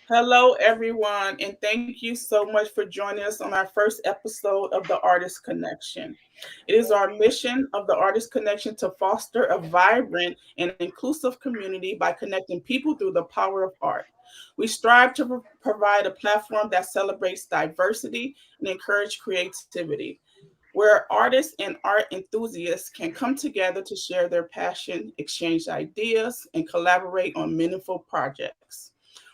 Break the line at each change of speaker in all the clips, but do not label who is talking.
Hello, everyone, and thank you so much for joining us on our first episode of the Artist Connection. It is our mission of the Artist Connection to foster a vibrant and inclusive community by connecting people through the power of art. We strive to provide a platform that celebrates diversity and encourage creativity, where artists and art enthusiasts can come together to share their passion, exchange ideas, and collaborate on meaningful projects.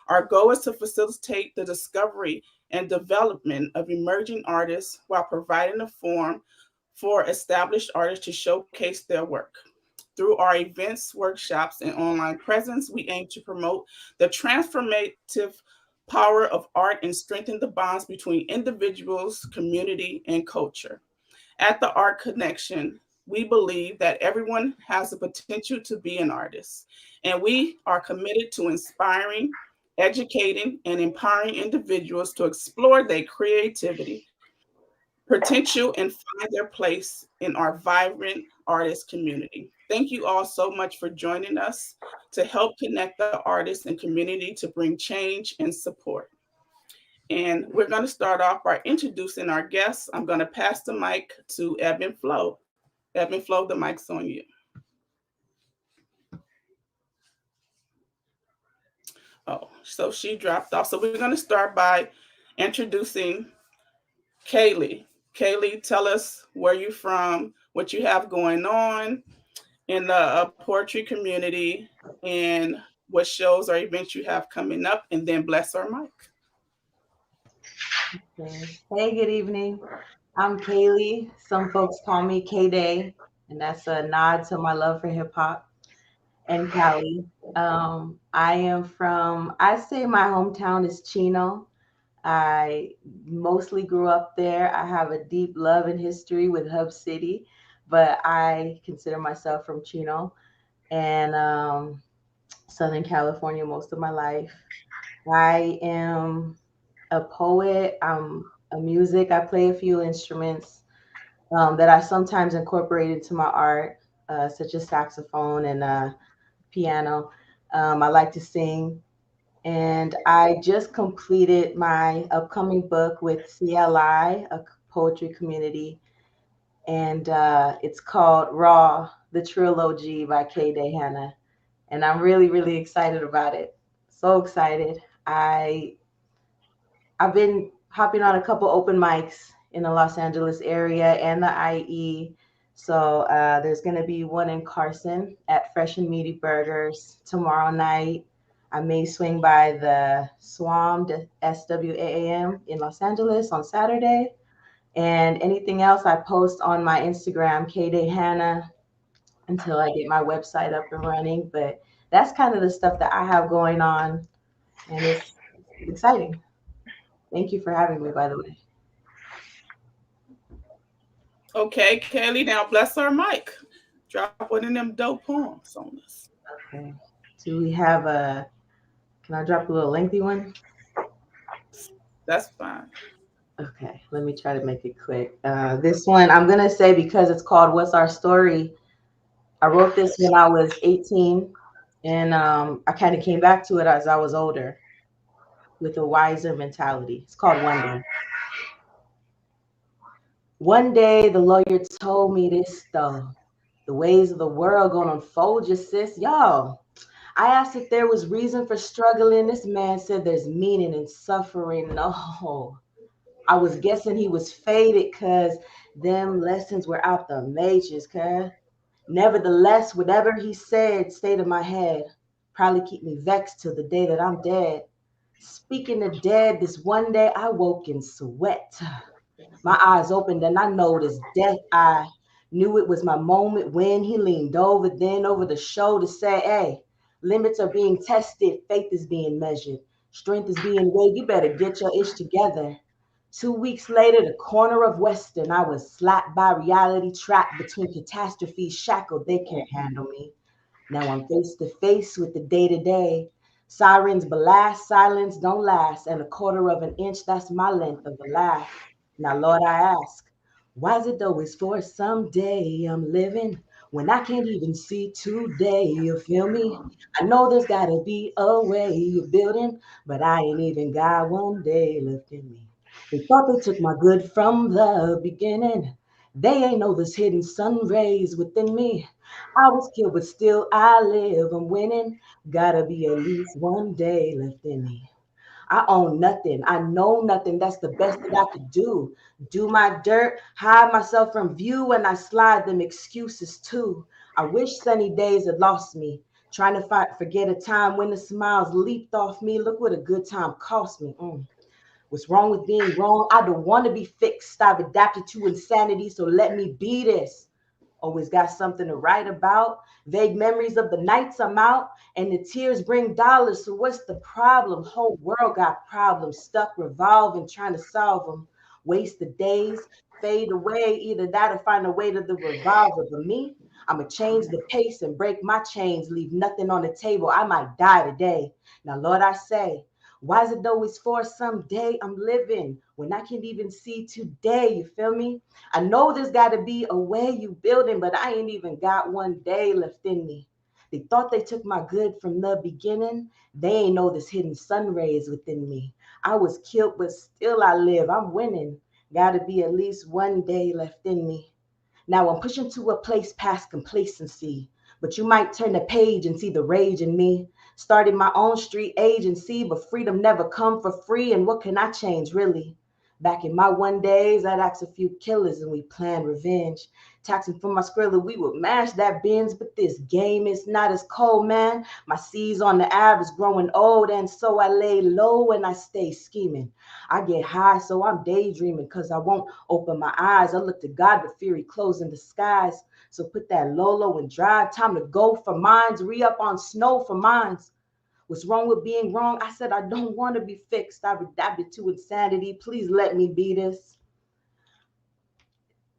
Our goal is to facilitate the discovery and development of emerging artists while providing a forum for established artists to showcase their work. Through our events, workshops, and online presence, we aim to promote the transformative power of art and strengthen the bonds between individuals, community, and culture. At the Art Connection, we believe that everyone has the potential to be an artist, and we are committed to inspiring, educating, and empowering individuals to explore their creativity, potential, and find their place in our vibrant artist community. Thank you all so much for joining us to help connect the artists and community to bring change and support. And we're going to start off by introducing our guests. I'm going to pass the mic to Evan Flo. Evan Flo, the mic's on you. Oh, so she dropped off. So we're going to start by introducing Kaylee. Kaylee, tell us where you're from, what you have going on in the poetry community, and what shows or events you have coming up, and then bless our mic.
Okay. Hey, good evening. I'm Kaylee. Some folks call me K-Day, and that's a nod to my love for hip hop and Cali. I am from, I say my hometown is Chino. I mostly grew up there. I have a deep love and history with Hub City, but I consider myself from Chino and Southern California most of my life. I am a poet. I'm a music. I play a few instruments that I sometimes incorporate into my art, such as saxophone and piano. I like to sing. And I just completed my upcoming book with CLI, a poetry community. And it's called Raw, the Trilogy by K. Day Hannah. And I'm really, really excited about it. So excited. I've been hopping on a couple open mics in the Los Angeles area and the IE. So there's going to be one in Carson at Fresh and Meaty Burgers tomorrow night. I may swing by the SWAM, the SWAAM in Los Angeles on Saturday. And anything else I post on my Instagram, K-Day Hannah, until I get my website up and running. But that's kind of the stuff that I have going on. And it's exciting. Thank you for having me, by the way.
Okay, Kaylee, now bless our mic. Drop one of them dope poems on us.
Okay. Do we have can I drop a little lengthy one?
That's fine.
Okay, let me try to make it quick. This one, I'm going to say because it's called What's Our Story. I wrote this when I was 18, and I kind of came back to it as I was older with a wiser mentality. It's called One Day. One day, the lawyer told me this stuff. The ways of the world gonna unfold, just sis. Y'all, I asked if there was reason for struggling. This man said there's meaning in suffering. No, I was guessing he was faded because them lessons were out the mages, cuz. Nevertheless, whatever he said stayed in my head. Probably keep me vexed till the day that I'm dead. Speaking of dead, this one day I woke in sweat. My eyes opened and I noticed death. I knew it was my moment when he leaned over, then over the shoulder, said, hey, limits are being tested, faith is being measured, strength is being weighed. You better get your ish together. 2 weeks later, the corner of Western, I was slapped by reality, trapped between catastrophes, shackled, they can't handle me. Now I'm face to face with the day to day. Sirens blast, silence don't last, and a quarter of an inch, that's my length of a laugh. Now, Lord, I ask, why is it always for someday I'm living? when I can't even see today. You feel me? I know there's gotta be a way you're building, but I ain't even got one day left in me. They thought they took my good from the beginning. They ain't know there's hidden sun rays within me. I was killed, but still I live. I'm winning. Gotta be at least one day left in me. I own nothing. I know nothing. That's the best that I could do. Do my dirt, hide myself from view, and I slide them excuses too. I wish sunny days had lost me. Trying to forget a time when the smiles leaped off me. Look what a good time cost me. What's wrong with being wrong? I don't want to be fixed. I've adapted to insanity, so let me be this. Always got something to write about. Vague memories of the nights I'm out, and the tears bring dollars. So what's the problem? Whole world got problems, stuck revolving, trying to solve them. Waste the days, fade away. Either that or find a way to the revolver. But me, I'ma change the pace and break my chains, leave nothing on the table. I might die today. Now, Lord, I say, why is it always for someday I'm living when I can't even see today? You feel me? I know there's got to be a way you building, but I ain't even got one day left in me. They thought they took my good from the beginning. They ain't know there's hidden sun rays within me. I was killed, but still I live. I'm winning. Got to be at least one day left in me. Now I'm pushing to a place past complacency, but you might turn the page and see the rage in me. Started my own street agency, but freedom never come for free. And what can I change, really? Back in my one days, I'd ask a few killers and we planned revenge. Taxing for my skrilla, we would mash that bins, but this game is not as cold, man. My seeds on the average growing old, and so I lay low and I stay scheming. I get high, so I'm daydreaming, cause I won't open my eyes. I look to God, but fury closing the skies. So put that low, low and drive. Time to go for mines, re-up on snow for mines. What's wrong with being wrong? I said, I don't want to be fixed. I've adapted to insanity. Please let me be this.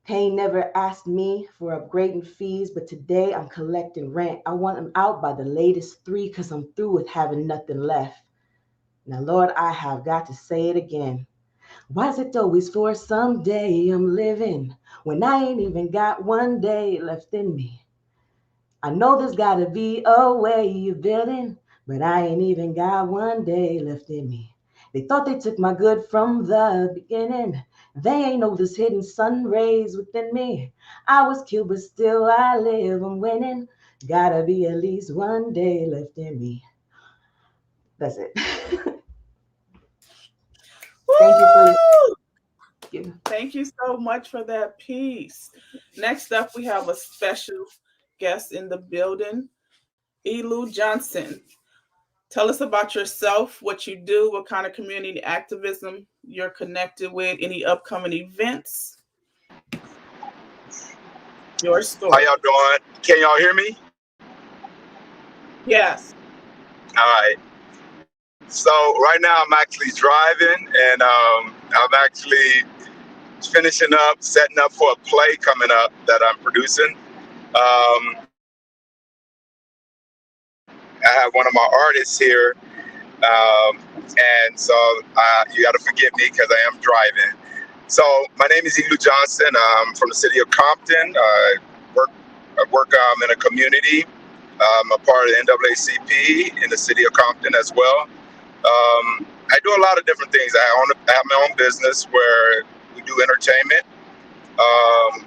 Pain never asked me for upgrading fees, but today I'm collecting rent. I want them out by the latest 3 because I'm through with having nothing left. Now, Lord, I have got to say it again. Why is it always for someday I'm living when I ain't even got one day left in me? I know there's gotta be a way you're building, but I ain't even got one day left in me. They thought they took my good from the beginning. They ain't know there's hidden sun rays within me. I was killed, but still I live. I'm winning. Gotta be at least one day left in me. That's it. Thank you for
Woo!
listening.
Thank you so much for that piece. Next up, we have a special guest in the building, Elu Johnson. Tell us about yourself, what you do, what kind of community activism you're connected with, any upcoming events, your
How
story.
y'all doing? Can y'all hear me?
Yes.
All right. So right now I'm actually driving, and I'm actually finishing up, setting up for a play coming up that I'm producing. I have one of my artists here, and so you got to forgive me because I am driving. So my name is Elu Johnson. I'm from the city of Compton. I work in a community. I'm a part of the NAACP in the city of Compton as well. I do a lot of different things. I have my own business where we do entertainment,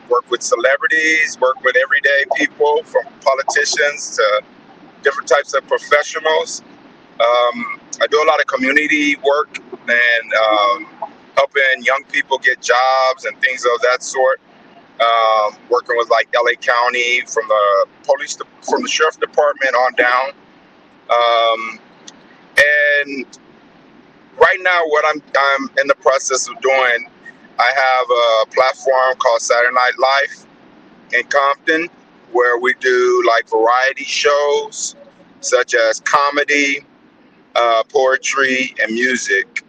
work with celebrities, work with everyday people, from politicians to different types of professionals. I do a lot of community work and helping young people get jobs and things of that sort. Working with like LA County, from the from the sheriff department on down. And right now, what I'm in the process of doing, I have a platform called Saturday Night Live in Compton, where we do like variety shows such as comedy, poetry, and music.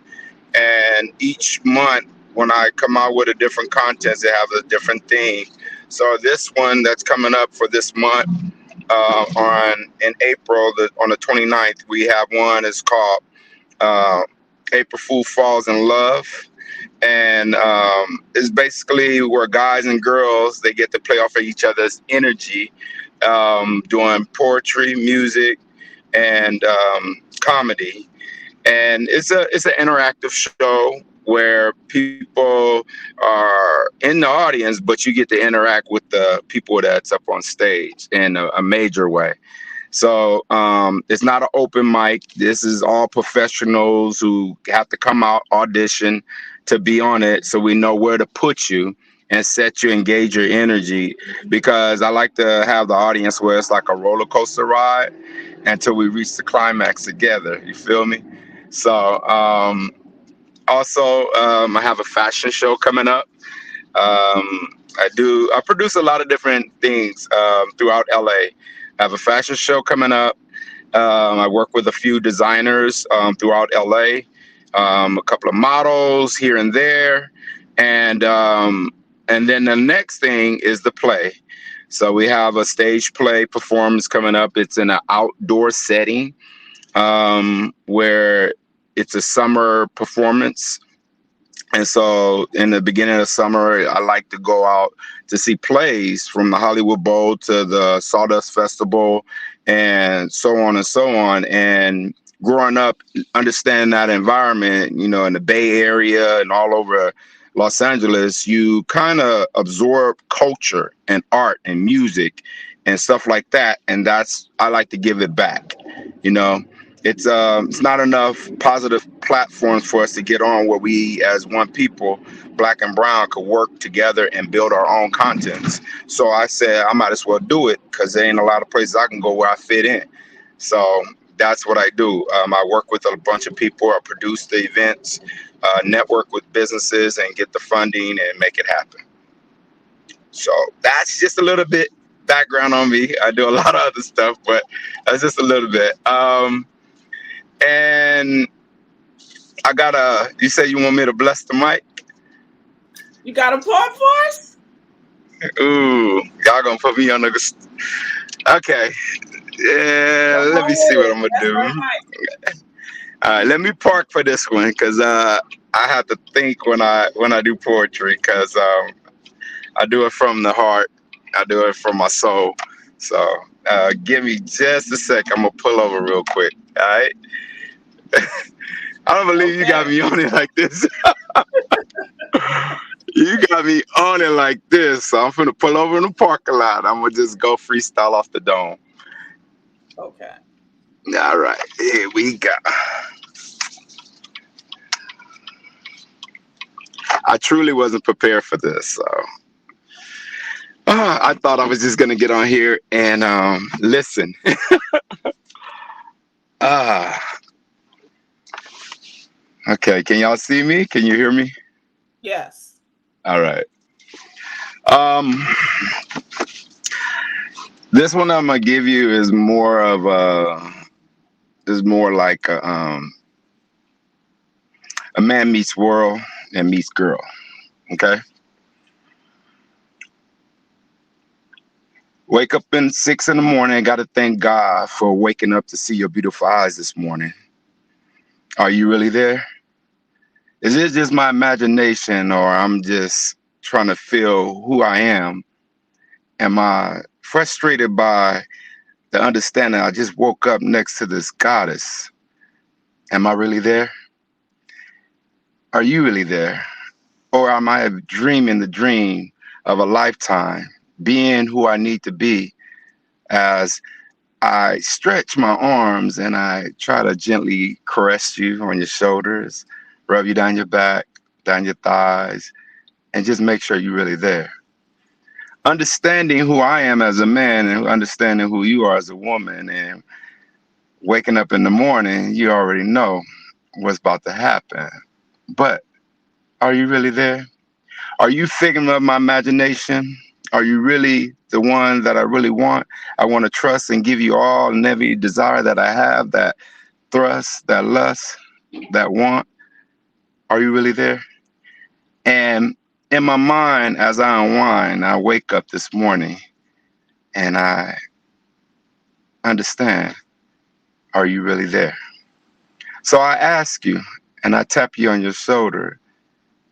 And each month, when I come out with a different content, they have a different theme. So this one that's coming up for this month, on in April, on the 29th, we have one. It's called April Fool Falls in Love, And it's basically where guys and girls, they get to play off of each other's energy, doing poetry, music, and comedy. And it's an interactive show where people are in the audience, but you get to interact with the people that's up on stage in a major way. So it's not an open mic. This is all professionals who have to come out, audition to be on it, so we know where to put you and set you, engage your energy. Because I like to have the audience where it's like a roller coaster ride until we reach the climax together. You feel me? So also, I have a fashion show coming up. I produce a lot of different things throughout LA. I have a fashion show coming up. I work with a few designers throughout LA, a couple of models here and there, and then the next thing is the play. So we have a stage play performance coming up. It's in an outdoor setting where it's a summer performance. And so in the beginning of summer, I like to go out to see plays, from the Hollywood Bowl to the Sawdust Festival and so on and so on. And growing up, understanding that environment, you know, in the Bay Area and all over Los Angeles, you kind of absorb culture and art and music and stuff like that. And I like to give it back, you know. It's not enough positive platforms for us to get on where we, as one people, black and brown, could work together and build our own contents. So I said I might as well do it, because there ain't a lot of places I can go where I fit in. So that's what I do. I work with a bunch of people. I produce the events, network with businesses, and get the funding and make it happen. So that's just a little bit background on me. I do a lot of other stuff, but that's just a little bit. And you say you want me to bless the mic?
You got a part for us?
Ooh, y'all gonna put me on the. Okay. Yeah,
Come
let me
on
see
with
what
it.
I'm gonna
That's
do.
our mic.
All right, let me park for this one, because I have to think when I do poetry, because I do it from the heart. I do it from my soul. So give me just a sec. I'm gonna pull over real quick. All right. I don't believe you got
Okay.
me on it like this. You got me on it like this. So I'm finna pull over in the parking lot. I'm gonna just go freestyle off the dome.
Okay.
All right, here we go. I truly wasn't prepared for this. So I thought I was just gonna get on here and listen. uh, okay, can y'all see me? Can you hear me?
Yes.
All right. Um, this one I'm gonna give you is more like a man meets world and meets girl. Okay. Wake up in 6 in the morning. Got to thank God for waking up to see your beautiful eyes this morning. Are you really there? Is it just my imagination, or I'm just trying to feel who I am? Am I frustrated by the understanding I just woke up next to this goddess? Am I really there? Are you really there? Or am I dreaming the dream of a lifetime, being who I need to be, as I stretch my arms and I try to gently caress you on your shoulders, rub you down your back, down your thighs, and just make sure you're really there. Understanding who I am as a man and understanding who you are as a woman, and waking up in the morning, you already know what's about to happen. But are you really there? Are you figuring out my imagination? Are you really the one that I really want? I want to trust and give you all and every desire that I have, that thrust, that lust, that want. Are you really there? And in my mind, as I unwind, I wake up this morning and I understand, are you really there? So I ask you and I tap you on your shoulder,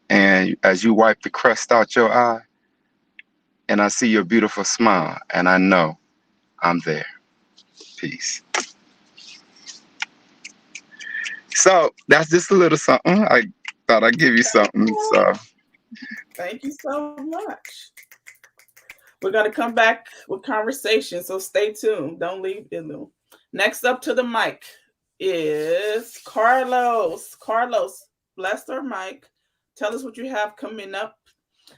And as you wipe the crust out your eye, and I see your beautiful smile, and I know I'm there. Peace. So that's just a little something. I thought I'd give you something. So
Thank you so much. We're going to come back with conversation, so stay tuned. Don't leave it alone. Next up to the mic is Carlos. Carlos, bless our mic. Tell us what you have coming up.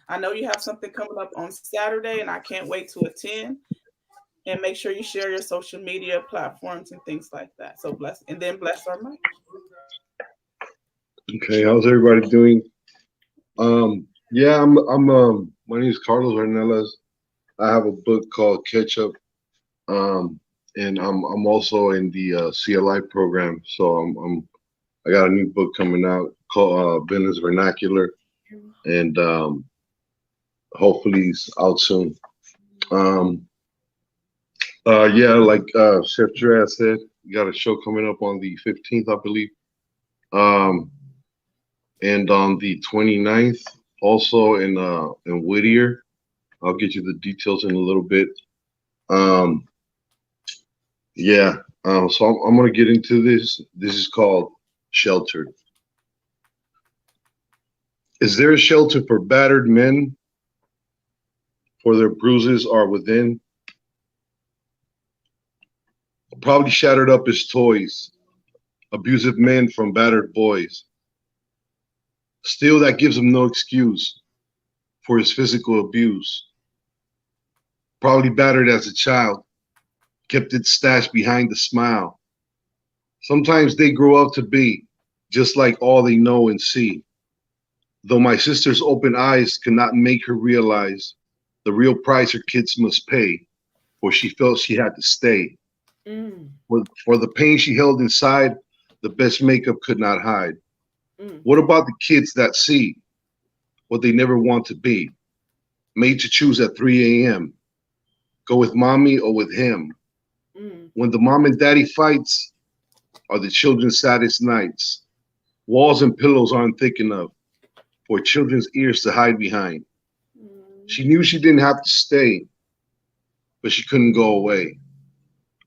I know you have something coming up on Saturday, and I can't wait to attend. And make sure you share your social media platforms and things like that. So bless our mic.
Okay, how's everybody doing? Yeah, my name is Carlos Hernelas. I have a book called Ketchup, and I'm also in the CLI program. So I got a new book coming out called Business Vernacular, and hopefully it's out soon. Um, yeah, like Chef Dre said, we got a show coming up on the 15th, I believe. Um, and on the 29th, also in Whittier. I'll get you the details in a little bit. Um, yeah, so I'm gonna get into this. This is called Shelter. Is there a shelter for battered men, for their bruises are within? Probably shattered up his toys, abusive men from battered boys. Still, that gives him no excuse for his physical abuse. Probably battered as a child, kept it stashed behind the smile. Sometimes they grow up to be just like all they know and see. Though my sister's open eyes could not make her realize the real price her kids must pay, for she felt she had to stay.
Mm,
For the pain she held inside, the best makeup could not hide.
mm,
What about the kids that see what they never want to be? Made to choose at 3 a.m. Go with mommy or with him.
mm,
When the mom and daddy fights are the children's saddest nights. Walls and pillows aren't thick enough for children's ears to hide behind.
mm,
She knew she didn't have to stay, but she couldn't go away.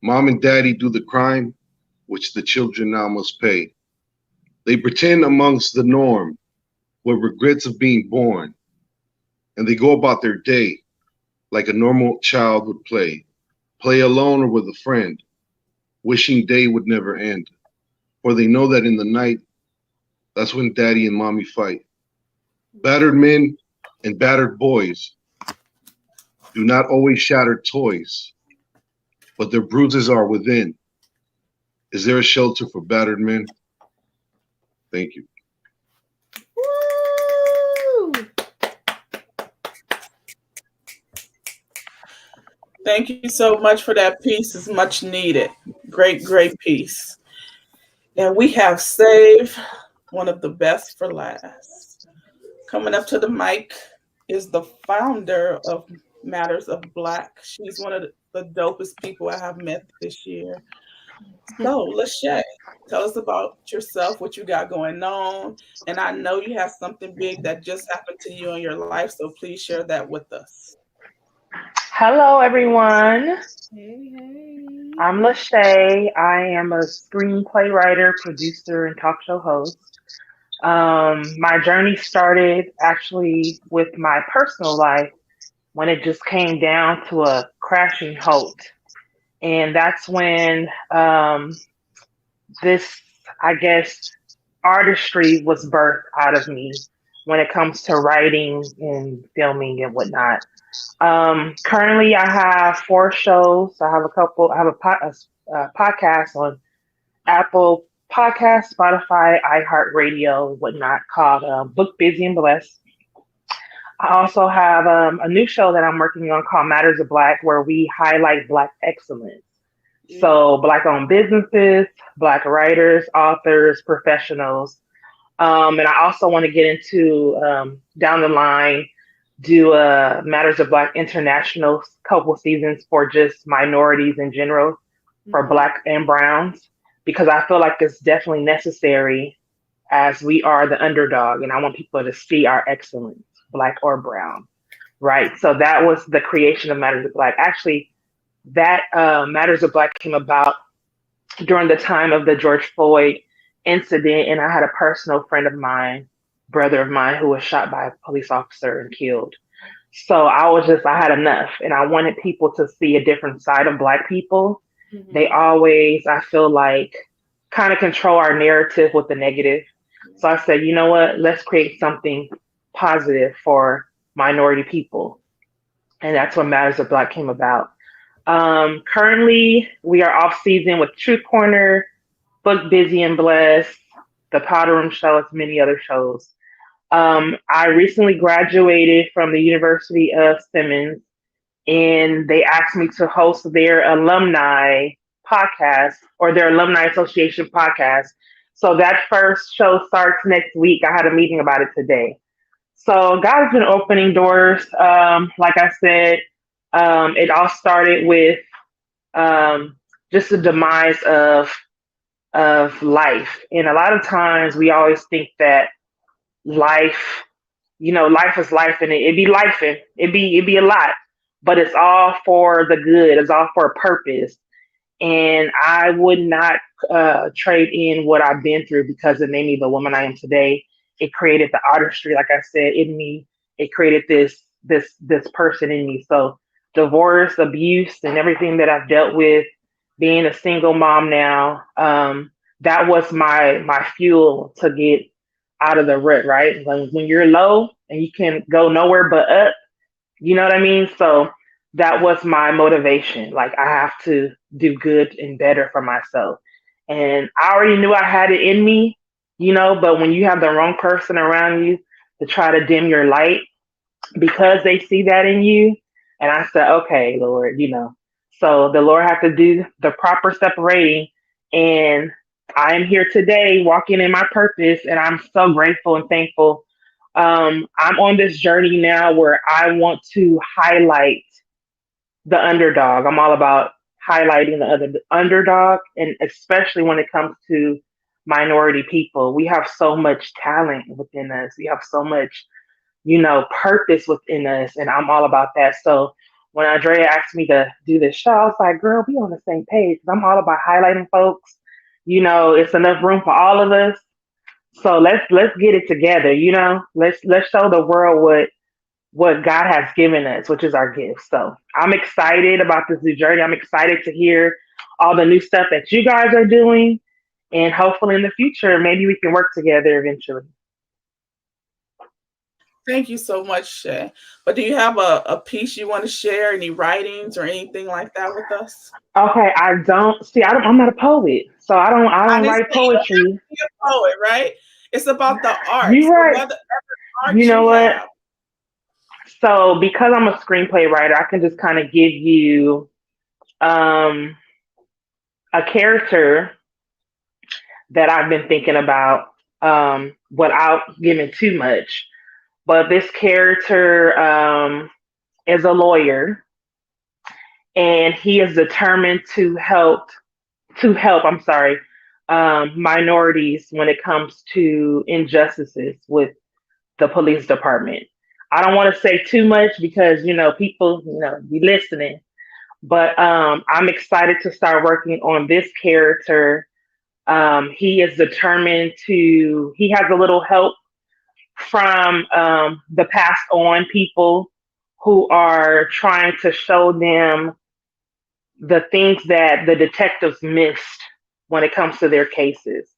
Mom and daddy do the crime, which the children now must pay. They pretend amongst the norm with regrets of being born, and they go about their day like a normal child would play alone or with a friend, wishing day would never end. For they know that in the night, that's when daddy and mommy fight. Battered men and battered boys do not always shatter toys, but their bruises are within. Is there a shelter for battered men? Thank you.
Woo!
Thank you so much for that piece. It's much needed. Great, great piece. And we have saved one of the best for last. Coming up to the mic is the founder of Matters of Black. She's one of the dopest people I have met this year. So, Lachey, tell us about yourself, what you got going on. And I know you have something big that just happened to you in your life, so please share that with us.
Hello, everyone.
Hey, hey.
I'm Lachey. I am a screenplay writer, producer, and talk show host. My journey started actually with my personal life when it just came down to a crashing halt. And that's when this, I guess, artistry was birthed out of me when it comes to writing and filming and whatnot. Currently, I have 4 shows. I have a couple. I have a podcast on Apple Podcast, Spotify, iHeartRadio, whatnot, called Book Busy and Blessed. I also have a new show that I'm working on called Matters of Black, where we highlight Black excellence. So, Black-owned businesses, Black writers, authors, professionals. And I also want to get into down the line do Matters of Black International couple seasons for just minorities in general, for Black and Browns, because I feel like it's definitely necessary as we are the underdog, and I want people to see our excellence, black or brown, right? So that was the creation of Matters of Black. Actually, that Matters of Black came about during the time of the George Floyd incident, and I had a personal friend of mine, brother of mine, who was shot by a police officer and killed. So I had enough, and I wanted people to see a different side of Black people. They
Mm-hmm.
always, I feel like, kind of control our narrative with the negative. So I said, you know what? Let's create something positive for minority people, and that's when Matters of Black came about. Currently, we are off season with Truth Corner, Book Busy and Blessed, The Powder Room Show, as many other shows. I recently graduated from the University of Simmons, and they asked me to host their alumni podcast or their alumni association podcast. So that first show starts next week. I had a meeting about it today. So God's been opening doors. Like I said, it all started with um, just the demise of life, and a lot of times we always think that life, life is life, and it be life, and it be a lot, but it's all for the good. It's all for a purpose, and I would not trade in what I've been through because it made me the woman I am today. It created the artistry, like I said, in me. It created this person in me. So divorce, abuse, and everything that I've dealt with, being a single mom now, that was my fuel to get out of the rut. Right, when you're low and you can go nowhere but up, you know what I mean? So that was my motivation. Like, I have to do good and better for myself. And I already knew I had it in me, but when you have the wrong person around you to try to dim your light because they see that in you, and I said, okay, Lord, So the Lord had to do the proper separating. And I am here today walking in my purpose, and I'm so grateful and thankful. I'm on this journey now where I want to highlight the underdog. I'm all about highlighting the other underdog, and especially when it comes to minority people. We have so much talent within us. We have so much, purpose within us, and I'm all about that. So when Andrea asked me to do this show, I was like, girl, we on the same page. I'm all about highlighting folks. It's enough room for all of us. So let's get it together, Let's show the world what God has given us, which is our gifts. So I'm excited about this new journey. I'm excited to hear all the new stuff that you guys are doing. And hopefully in the future, maybe we can work together eventually.
Thank you so much, Shay. But do you have a piece you want to share, any writings or anything like that with us?
Okay, I don't see. I'm not a poet, so I
I
don't
didn't say
write
you don't have
poetry.
to be a poet, right? It's about the art.
You
So
right.
whatever
You
art
know
you
what?
have.
So because I'm a screenplay writer, I can just kind of give you um, a character that I've been thinking about without giving too much. But this character is a lawyer, and he is determined to help. I'm sorry, minorities when it comes to injustices with the police department. I don't want to say too much because people be listening, but I'm excited to start working on this character. He is determined to. He has a little help from the passed on people who are trying to show them the things that the detectives missed when it comes to their cases.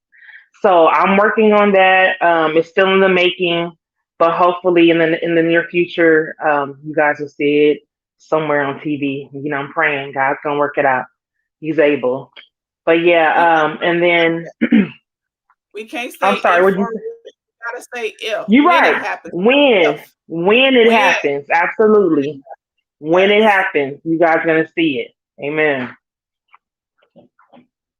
So I'm working on that. It's still in the making, but hopefully in the near future, you guys will see it somewhere on TV. I'm praying God's gonna work it out. He's able. But
We
yeah, and then
we can't
I'm
say
sorry.
if
What you
or
say?
when. We gotta say if.
You
When it
right.
happens.
When
If.
when it
When.
happens, absolutely. When it
Yes.
happens, you guys gonna see it. Amen.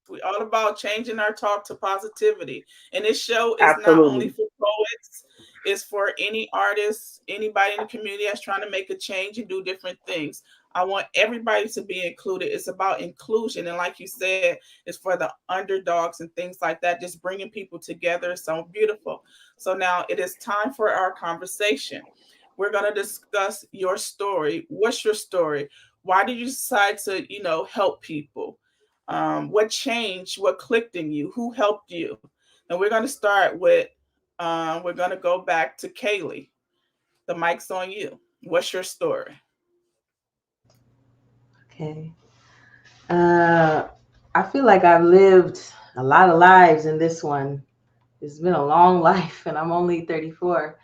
We all about changing our talk to positivity. And this show is not only
Absolutely.
for poets, it's for any artist, anybody in the community that's trying to make a change and do different things. I want everybody to be included. It's about inclusion. And like you said, it's for the underdogs and things like that, just bringing people together. So beautiful. So now it is time for our conversation. We're going to discuss your story. What's your story? Why did you decide to, help people? What changed? What clicked in you? Who helped you? And we're going to start with, we're going to go back to Kaylee. The mic's on you. What's your story?
Okay. Uh, I feel like I've lived a lot of lives in this one. It's been a long life, and I'm only 34.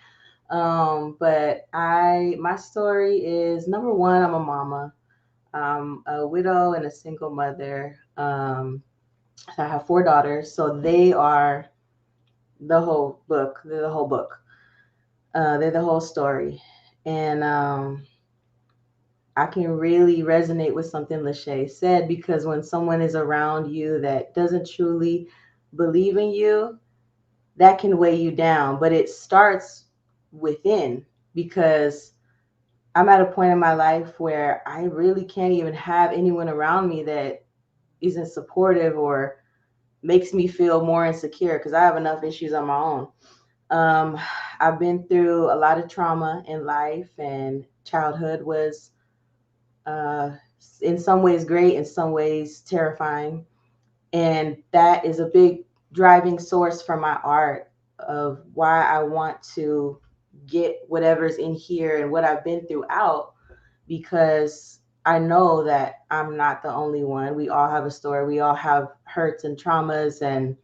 But my story is, number one, I'm a mama. I'm a widow and a single mother. I have 4 daughters, so they are the whole book. They're the whole book. They're the whole story, and I can really resonate with something Lachey said, because when someone is around you that doesn't truly believe in you, that can weigh you down. But it starts within, because I'm at a point in my life where I really can't even have anyone around me that isn't supportive or makes me feel more insecure, because I have enough issues on my own. Um, I've been through a lot of trauma in life, and childhood was uh, in some ways great, in some ways terrifying. And that is a big driving source for my art, of why I want to get whatever's in here and what I've been through out, because I know that I'm not the only one. We all have a story. We all have hurts and traumas. And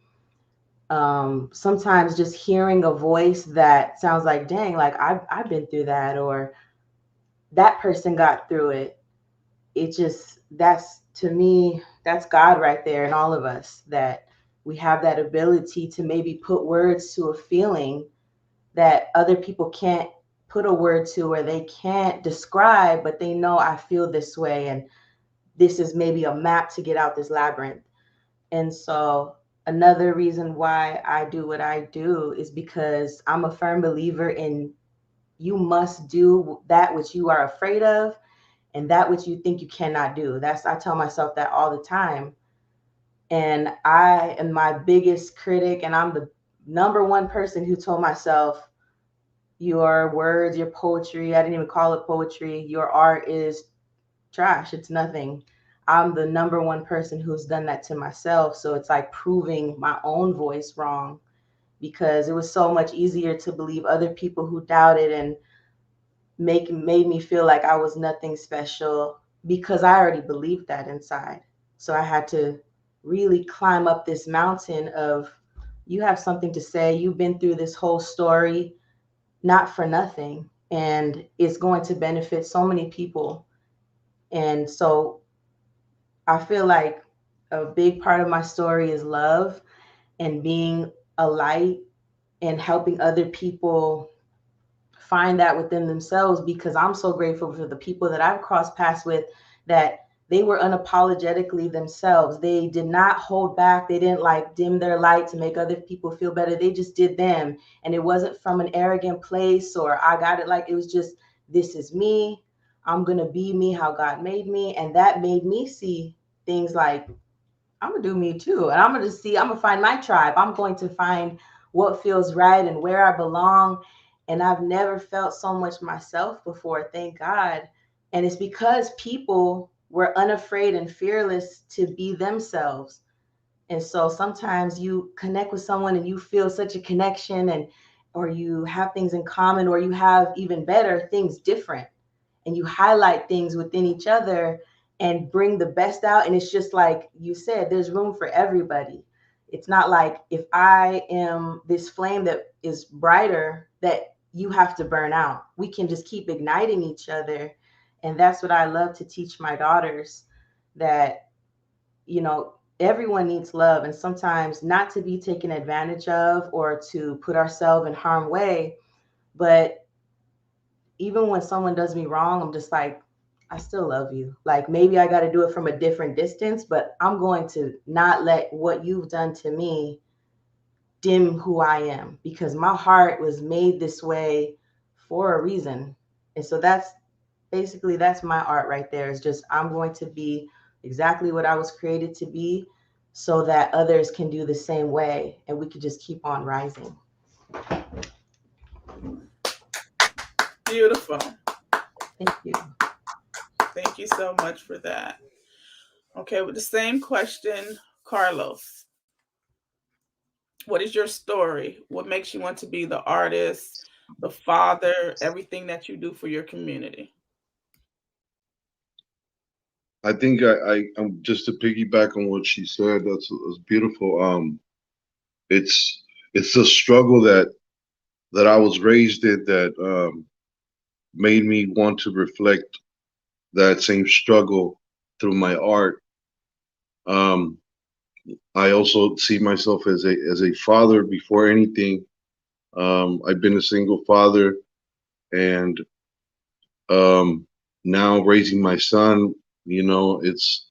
sometimes just hearing a voice that sounds like, dang, like I've been through that, or that person got through it. It just, that's, to me, that's God right there in all of us, that we have that ability to maybe put words to a feeling that other people can't put a word to, or they can't describe, but they know I feel this way, and this is maybe a map to get out this labyrinth. And so another reason why I do what I do is because I'm a firm believer in, you must do that which you are afraid of, and that which you think you cannot do. That's, I tell myself that all the time. And I am my biggest critic, and I'm the number one person who told myself, your words, your poetry, I didn't even call it poetry, your art is trash. It's nothing. I'm the number one person who's done that to myself. So it's like proving my own voice wrong, because it was so much easier to believe other people who doubted and made me feel like I was nothing special, because I already believed that inside. So I had to really climb up this mountain of, you have something to say. You've been through this whole story, not for nothing. And it's going to benefit so many people. And so I feel like a big part of my story is love, and being a light, and helping other people find that within themselves, because I'm so grateful for the people that I've crossed paths with, that they were unapologetically themselves. They did not hold back. They didn't like dim their light to make other people feel better. They just did them. And it wasn't from an arrogant place, or I got it. Like, it was just, this is me. I'm going to be me how God made me. And that made me see things like, I'm gonna do me too. And I'm gonna find my tribe. I'm going to find what feels right and where I belong. And I've never felt so much myself before, thank God. And it's because people were unafraid and fearless to be themselves. And so sometimes you connect with someone and you feel such a connection, and or you have things in common, or you have, even better, things different, and you highlight things within each other and bring the best out. And it's just like you said, there's room for everybody. It's not like, if I am this flame that is brighter, that you have to burn out. We can just keep igniting each other. And that's what I love to teach my daughters, that, everyone needs love, and sometimes not to be taken advantage of or to put ourselves in harm's way. But even when someone does me wrong, I'm just like, I still love you. Like, maybe I got to do it from a different distance, but I'm going to not let what you've done to me dim who I am, because my heart was made this way for a reason. And so that's basically that's my art right there. It's just I'm going to be exactly what I was created to be so that others can do the same way and we could just keep on rising.
Beautiful.
Thank you.
Thank you so much for that. Okay, with the same question, Carlos, what is your story? What makes you want to be the artist, the father, everything that you do for your community?
I think I'm just to piggyback on what she said. That's beautiful. It's it's a struggle that I was raised in that made me want to reflect that same struggle through my art. Um, I also see myself as a father before anything. I've been a single father, and um, now raising my son. It's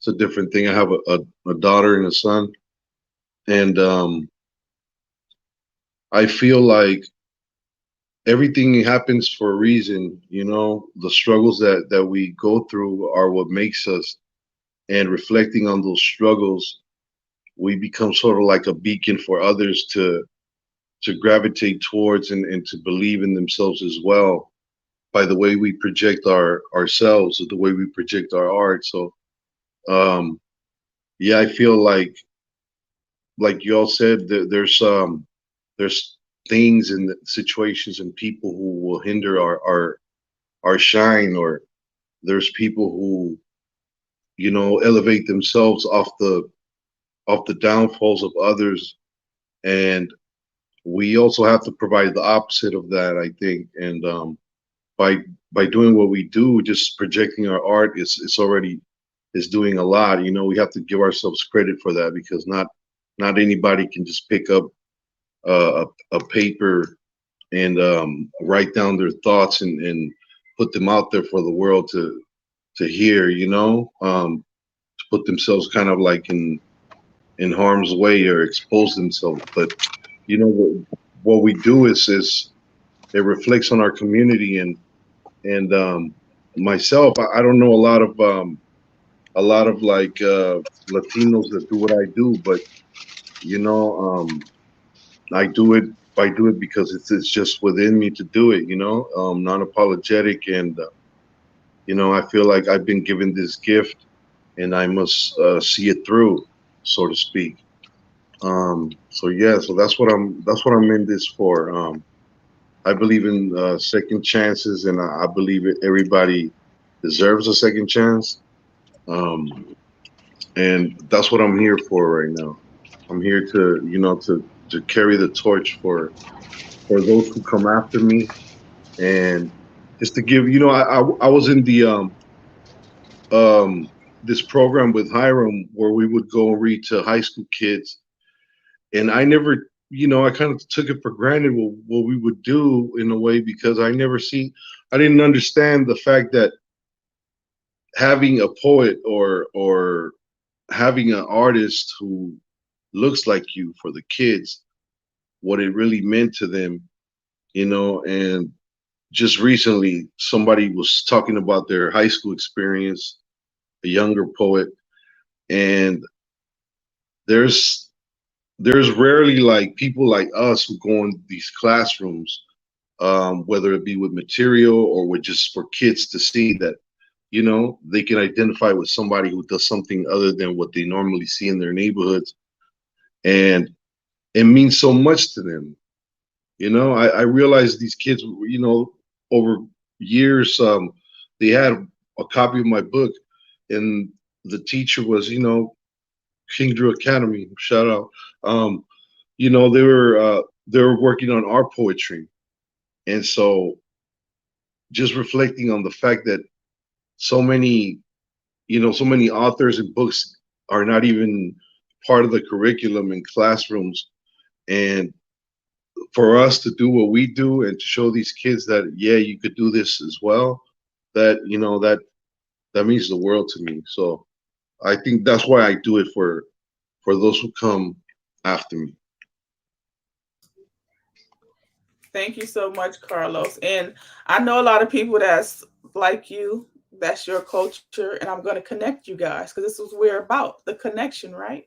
a different thing. I have a daughter and a son, and I feel like everything happens for a reason. The struggles that we go through are what makes us. And reflecting on those struggles, we become sort of like a beacon for others to gravitate towards and to believe in themselves as well by the way we project ourselves or the way we project our art. So um yeah, I feel like you all said, there's things and situations and people who will hinder our shine, or there's people who elevate themselves off the downfalls of others, and we also have to provide the opposite of that, I think. And by by doing what we do, just projecting our art, it's already is doing a lot. We have to give ourselves credit for that, because not anybody can just pick up a paper and write down their thoughts and put them out there for the world to hear. To put themselves kind of like in harm's way or expose themselves. But what we do is it reflects on our community, and myself. I don't know a lot of like Latinos that do what I do, but you know, um, I do it because it's just within me to do it. Non-apologetic, and I feel like I've been given this gift, and I must see it through, so to speak. So yeah, so that's what I'm in this for. I believe in second chances, and I believe everybody deserves a second chance. Um, and that's what I'm here for right now. I'm here to carry the torch for those who come after me, and just to give. I was in the um this program with Hiram where we would go and read to high school kids, and I never, I kind of took it for granted what we would do in a way, because I didn't understand the fact that having a poet or having an artist who looks like you for the kids, what it really meant to them. And just recently somebody was talking about their high school experience, a younger poet, and there's there's rarely like people like us who go in these classrooms, whether it be with material or with just for kids to see that, they can identify with somebody who does something other than what they normally see in their neighborhoods. And it means so much to them. I realized these kids, over years, they had a copy of my book, and the teacher was, King Drew Academy, shout out. Um, they were working on our poetry, and so just reflecting on the fact that so many, so many authors and books are not even part of the curriculum in classrooms, and for us to do what we do and to show these kids that, yeah, you could do this as well, that that means the world to me. So I think that's why I do it, for those who come after me.
Thank you so much, Carlos. And I know a lot of people that's like you, that's your culture, and I'm going to connect you guys because this is what we're about, the connection, right?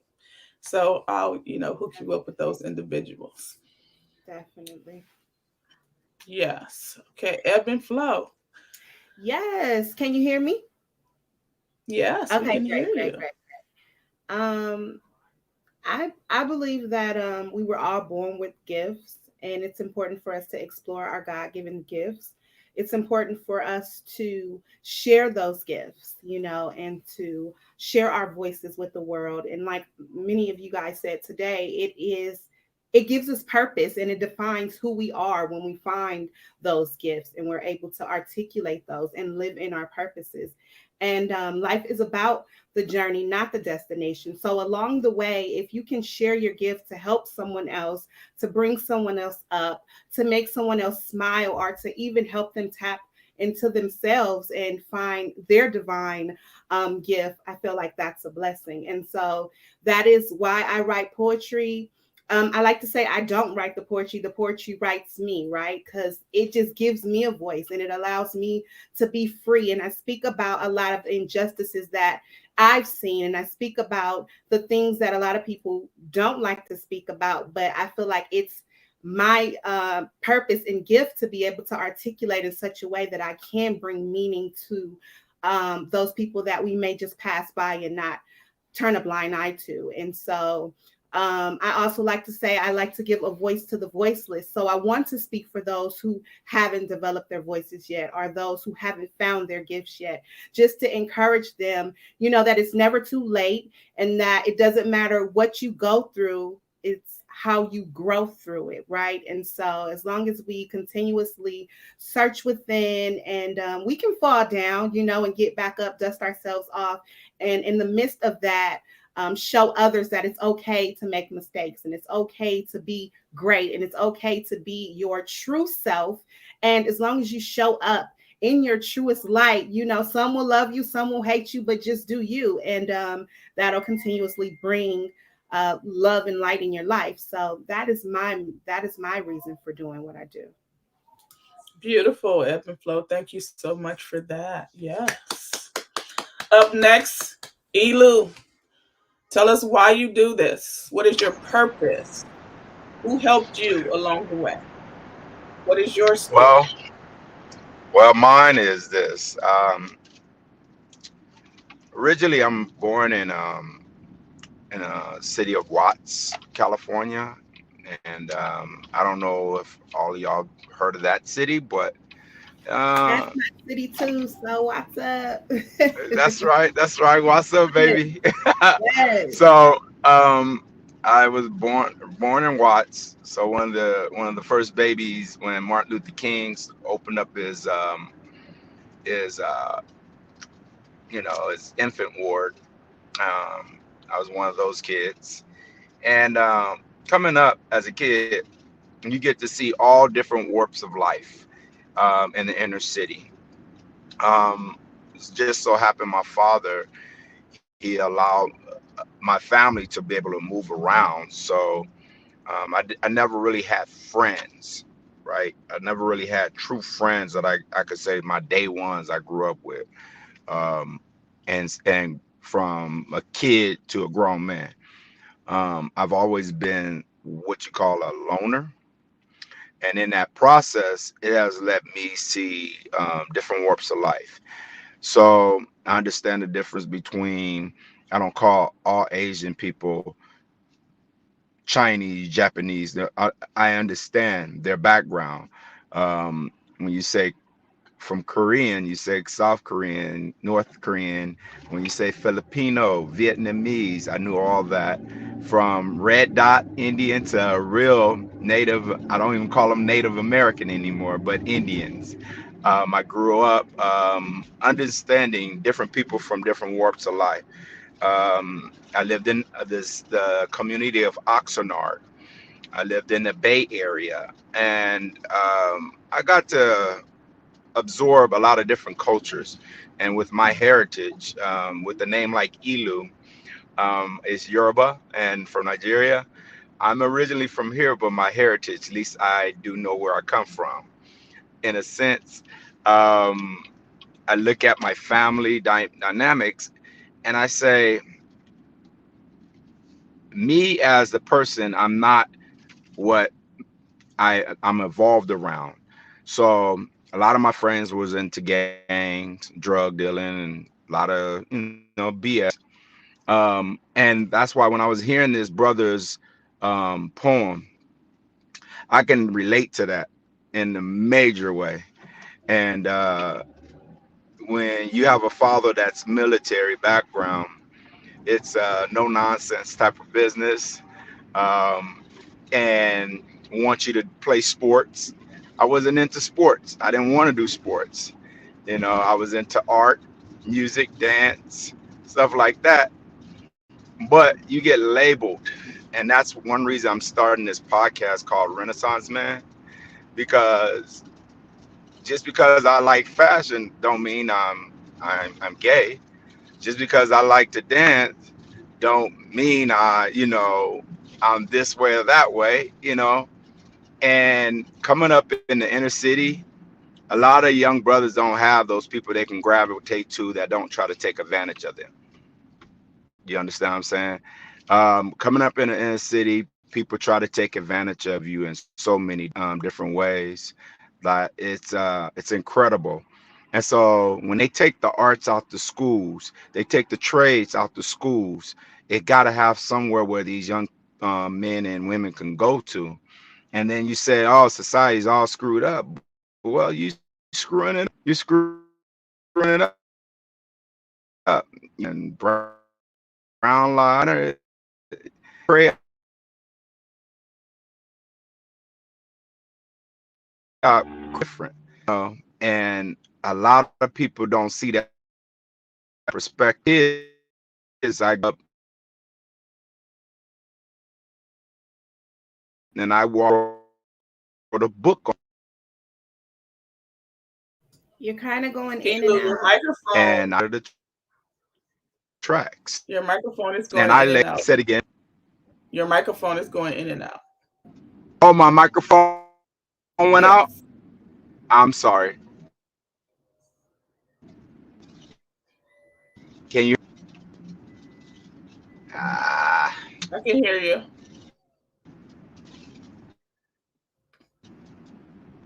So I'll, hook you up with those individuals.
Definitely.
Yes. Okay. Ebb and flow.
Yes. Can you hear me?
Yes, we
Okay,
can
great,
hear
great,
you.
great. Um, I believe that we were all born with gifts, and it's important for us to explore our God-given gifts. It's important for us to share those gifts, and to share our voices with the world. And like many of you guys said today, it gives us purpose and it defines who we are when we find those gifts and we're able to articulate those and live in our purposes. And life is about the journey, not the destination. So along the way, if you can share your gift to help someone else, to bring someone else up, to make someone else smile, or to even help them tap into themselves and find their divine gift, I feel like that's a blessing. And so that is why I write poetry. I like to say I don't write the poetry writes me, right? Because it just gives me a voice and it allows me to be free. And I speak about a lot of injustices that I've seen, and I speak about the things that a lot of people don't like to speak about, but I feel like it's my purpose and gift to be able to articulate in such a way that I can bring meaning to those people that we may just pass by and not turn a blind eye to. And so I also like to say I like to give a voice to the voiceless. So I want to speak for those who haven't developed their voices yet, or those who haven't found their gifts yet, just to encourage them, that it's never too late and that it doesn't matter what you go through, it's how you grow through it, right? And so as long as we continuously search within, and we can fall down, and get back up, dust ourselves off, and in the midst of that, show others that it's okay to make mistakes and it's okay to be great and it's okay to be your true self. And as long as you show up in your truest light, some will love you, some will hate you, but just do you. And that'll continuously bring love and light in your life. So that is my reason for doing what I do.
Beautiful, Ebb and flow. Thank you so much for that. Yes. Up next, Elu. Tell us why you do this. What is your purpose? Who helped you along the way? What is your story?
Well, well, mine is this. Originally, I'm born in a city of Watts, California, and I don't know if all of y'all heard of that city, but
That's
uh,
my city too. So what's up?
that's right. That's right. What's up,
Yes,
baby?
yes.
So I was born in Watts. So one of the first babies when Martin Luther King opened up his his infant ward. I was one of those kids, and coming up as a kid, you get to see all different warps of life in the inner city. It just so happened my father, he allowed my family to be able to move around. So I never really had friends, right? I never really had true friends that I could say my day ones I grew up with. Um, and from a kid to a grown man, I've always been what you call a loner. And in that process, it has let me see different warps of life. So I understand the difference between, I don't call all Asian people Chinese, Japanese. I understand their background. When you say from Korean, you say South Korean, North Korean. When you say Filipino, Vietnamese, I knew all that. From red dot Indian to real native, I don't even call them Native American anymore, but Indians. I grew up understanding different people from different warps of life. I lived in the community of Oxnard. I lived in the Bay Area, and I got to absorb a lot of different cultures. And with my heritage, with the name like Ilu, is Yoruba and from Nigeria. I'm originally from here, but my heritage, at least I do know where I come from. In a sense, um, I look at my family dynamics and I say, me as the person, I'm not what I'm evolved around. So a lot of my friends was into gangs, drug dealing, and a lot of BS. And that's why when I was hearing this brother's poem, I can relate to that in a major way. And when you have a father that's military background, it's no nonsense type of business, um, and want you to play sports. I wasn't into sports. I didn't want to do sports. I was into art, music, dance, stuff like that. But you get labeled, and that's one reason I'm starting this podcast called Renaissance Man, because just because I like fashion don't mean I'm gay. Just because I like to dance don't mean I'm this way or that way. And coming up in the inner city, a lot of young brothers don't have those people they can gravitate to that don't try to take advantage of them. You understand what I'm saying? Coming up in the inner city, people try to take advantage of you in so many different ways that it's incredible. And so when they take the arts out the schools, they take the trades out the schools. It got to have somewhere where these young men and women can go to. And then you say, "Oh, society's all screwed up." Well, you screwing it up. You screwing it up. And brown lighter, pray out different. And a lot of people don't see that perspective. Is I grew up and I wrote a book on,
You're kind of going
Can
in
you
and
move your
out.
microphone?
and I the tracks.
Your microphone is
And
going
I
in and
let
out.
said again.
Your microphone is going in and out.
Oh, my microphone went out.
Yes,
I'm sorry. Can you? Ah,
I can hear you.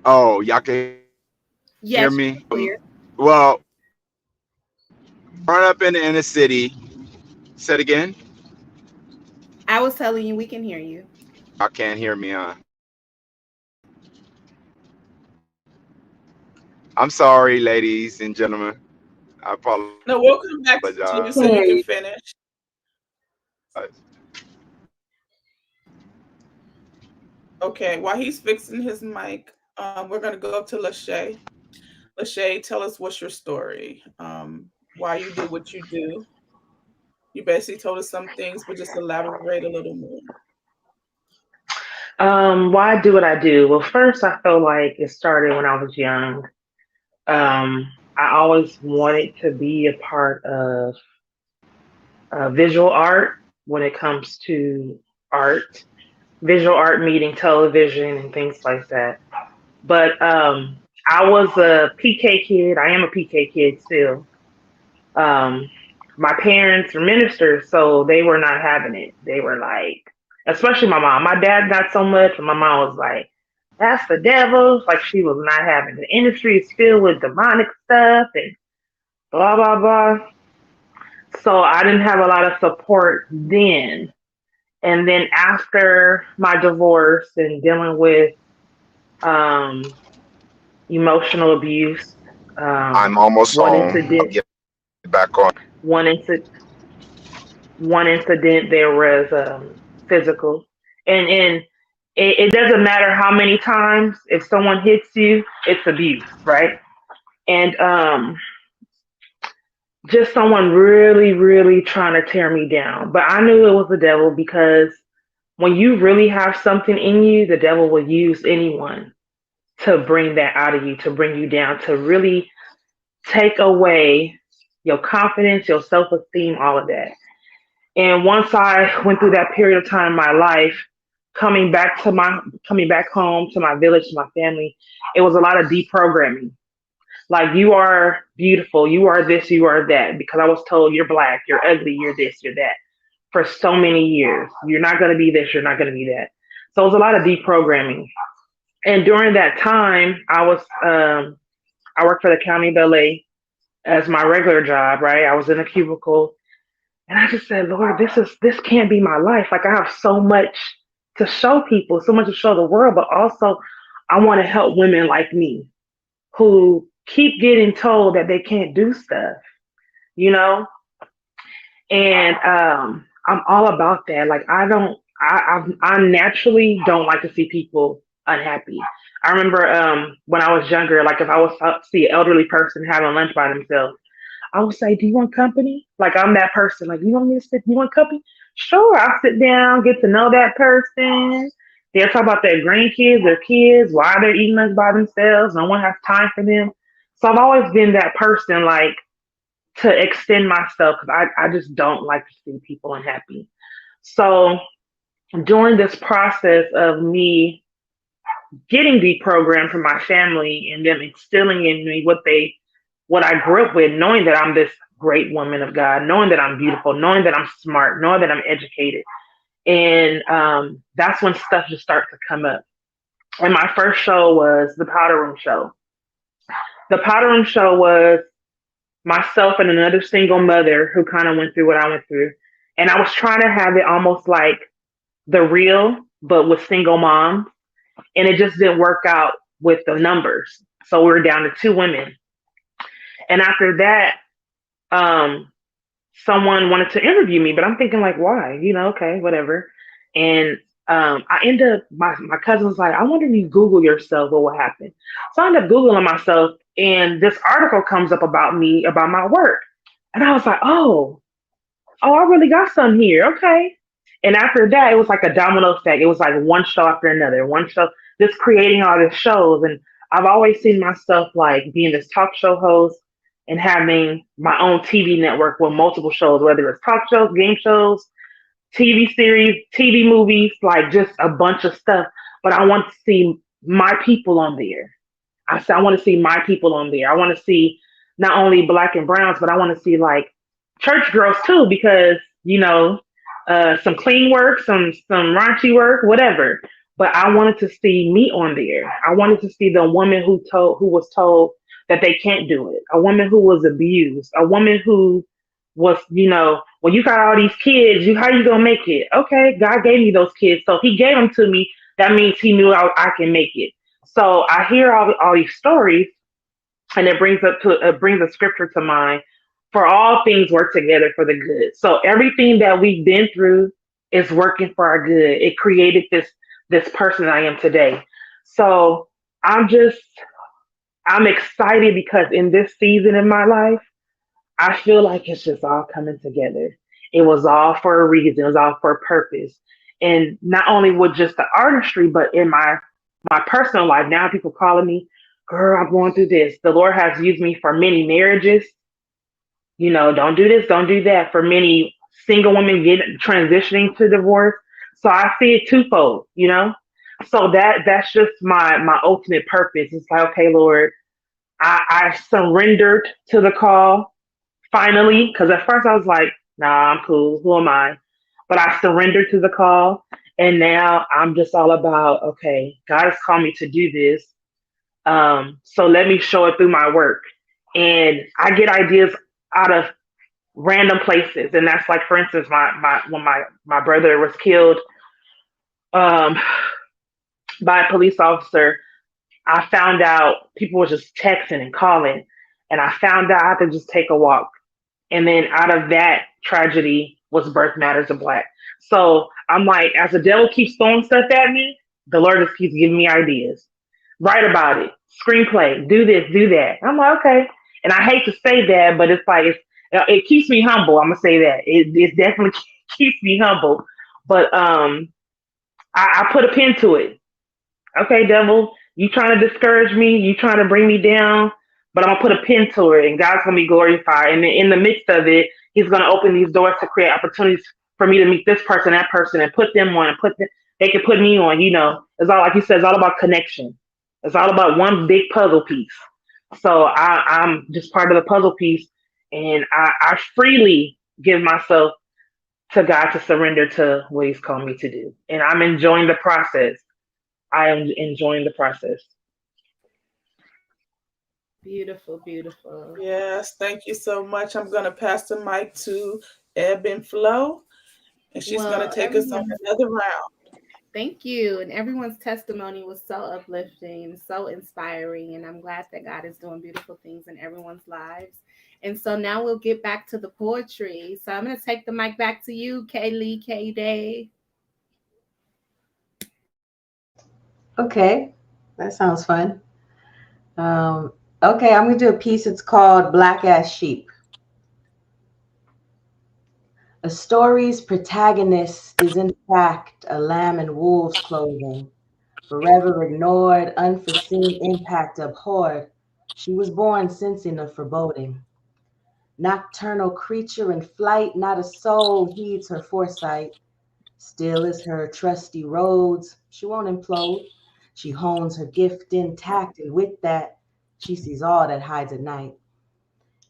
oh, y'all can hear me.
Yes, clear.
Well, growing up in the inner city. Said again.
I was telling you we can hear you.
Y'all can't hear me, huh? I'm sorry, ladies and gentlemen. I
No, we'll come back
apologize.
to you so
Can
you
hear
can
you.
finish. Okay, while he's fixing his mic, we're going to go to Lachey. Lachey, tell us what's your story, why you do what you do. You basically told us some things, but just elaborate a little more.
Why do what I do? Well, first, I feel like it started when I was young. I always wanted to be a part of visual art when it comes to art, visual art meeting television and things like that. But I was a PK kid. I am a PK kid still. Um, my parents are ministers, so they were not having it. They were like, especially my mom. My dad not so much, but my mom was like, "That's the devil." Like she was not having it. The industry is filled with demonic stuff and blah blah blah. So I didn't have a lot of support then. And then after my divorce and dealing with um, emotional abuse, um,
I'm almost
one
home. I'll
incident,
get back on.
one incident, one incident there was physical, and it doesn't matter how many times if someone hits you, it's abuse, right? And just someone really, really trying to tear me down. But I knew it was the devil because when you really have something in you, the devil will use anyone to bring that out of you, to bring you down, to really take away your confidence, your self esteem, all of that. And once I went through that period of time in my life, coming back home to my village, to my family, it was a lot of deprogramming. Like, you are beautiful, you are this, you are that, because I was told you're black, you're ugly, you're this, you're that for so many years. You're not going to be this, you're not going to be that. So it was a lot of deprogramming. And during that time, I worked for the county of LA as my regular job, right? I was in a cubicle, and I just said, Lord, this can't be my life. Like, I have so much to show people, so much to show the world, but also I want to help women like me who keep getting told that they can't do stuff, you know? And I'm all about that. Like, I naturally don't like to see people unhappy. I remember when I was younger, like, if I was to see an elderly person having lunch by themselves, I would say, "Do you want company?" Like, I'm that person. Like, "You want me to sit? You want company?" Sure, I'll sit down, get to know that person. They'll talk about their grandkids, their kids, why they're eating lunch by themselves. No one has time for them. So I've always been that person, like, to extend myself, because I just don't like to see people unhappy. So during this process of me getting deprogrammed from my family and them instilling in me what I grew up with, knowing that I'm this great woman of God, knowing that I'm beautiful, knowing that I'm smart, knowing that I'm educated. And that's when stuff just starts to come up. And my first show was the Powder Room show. The Powder Room show was myself and another single mother who kind of went through what I went through. And I was trying to have it almost like The Real, but with single moms. And it just didn't work out with the numbers. So we were down to two women. And after that, um, someone wanted to interview me, but I'm thinking, like, why? Okay, whatever. And I end up, my cousin was like, "I wonder if you Google yourself, what will happen?" So I end up Googling myself, and this article comes up about me, about my work. And I was like, I really got some here. Okay. And after that, it was like a domino effect. It was like one show after another, one show, just creating all these shows. And I've always seen myself like being this talk show host and having my own TV network with multiple shows, whether it's talk shows, game shows, TV series, TV movies, like just a bunch of stuff. But I want to see my people on there. I said, I want to see my people on there. I want to see not only black and browns, but I want to see like church girls too, because some clean work, some raunchy work, whatever. But I wanted to see me on there. I wanted to see the woman who was told that they can't do it. A woman who was abused. A woman who was, well, you got all these kids. How you gonna make it? Okay, God gave me those kids, so He gave them to me. That means He knew I can make it. So I hear all these stories, and it brings a scripture to mind. For all things work together for the good. So everything that we've been through is working for our good. It created this person I am today. So I'm excited because in this season in my life, I feel like it's just all coming together. It was all for a reason. It was all for a purpose. And not only with just the artistry, but in my personal life, now people calling me, "Girl, I'm going through this." The Lord has used me for many marriages. Don't do this, don't do that. For many single women transitioning to divorce. So I see it twofold. So that's just my ultimate purpose. It's like, okay, Lord, I surrendered to the call finally, because at first I was like, nah, I'm cool. Who am I? But I surrendered to the call, and now I'm just all about, okay, God has called me to do this. So let me show it through my work. And I get ideas out of random places. And that's like, for instance, when my brother was killed um, by a police officer, I found out people were just texting and calling. And I found out I had to just take a walk. And then out of that tragedy was Birth Matters of Black. So I'm like, as the devil keeps throwing stuff at me, the Lord just keeps giving me ideas. Write about it, screenplay, do this, do that. I'm like, okay. And I hate to say that, but it's like, it keeps me humble. I'm gonna say that it definitely keeps me humble. But I put a pin to it. Okay, devil, you trying to discourage me? You trying to bring me down? But I'm gonna put a pin to it, and God's gonna be glorified. And in the midst of it, He's gonna open these doors to create opportunities for me to meet this person, that person, and put them on, and put them. they can put me on. It's all like you said. It's all about connection. It's all about one big puzzle piece. So I'm just part of the puzzle piece, and I freely give myself to God to surrender to what He's called me to do, and I'm enjoying the process. I am enjoying the process.
Beautiful, beautiful.
Yes, thank you so much. I'm going to pass the mic to Ebb and Flo, and she's going to
Well,
take us on
everyone,
another round.
thank you. And everyone's testimony was so uplifting, so inspiring. And I'm glad that God is doing beautiful things in everyone's lives. And so now we'll get back to the poetry. So I'm going to take the mic back to you, Kaylee, K Day.
Okay, that sounds fun. Okay, I'm gonna do a piece. It's called Black Ass Sheep. A story's protagonist is in fact a lamb in wolf's clothing, forever ignored, unforeseen impact abhorred. She was born sensing of foreboding. Nocturnal creature in flight, not a soul heeds her foresight. Still is her trusty roads, she won't implode. She hones her gift intact, and with that, she sees all that hides at night.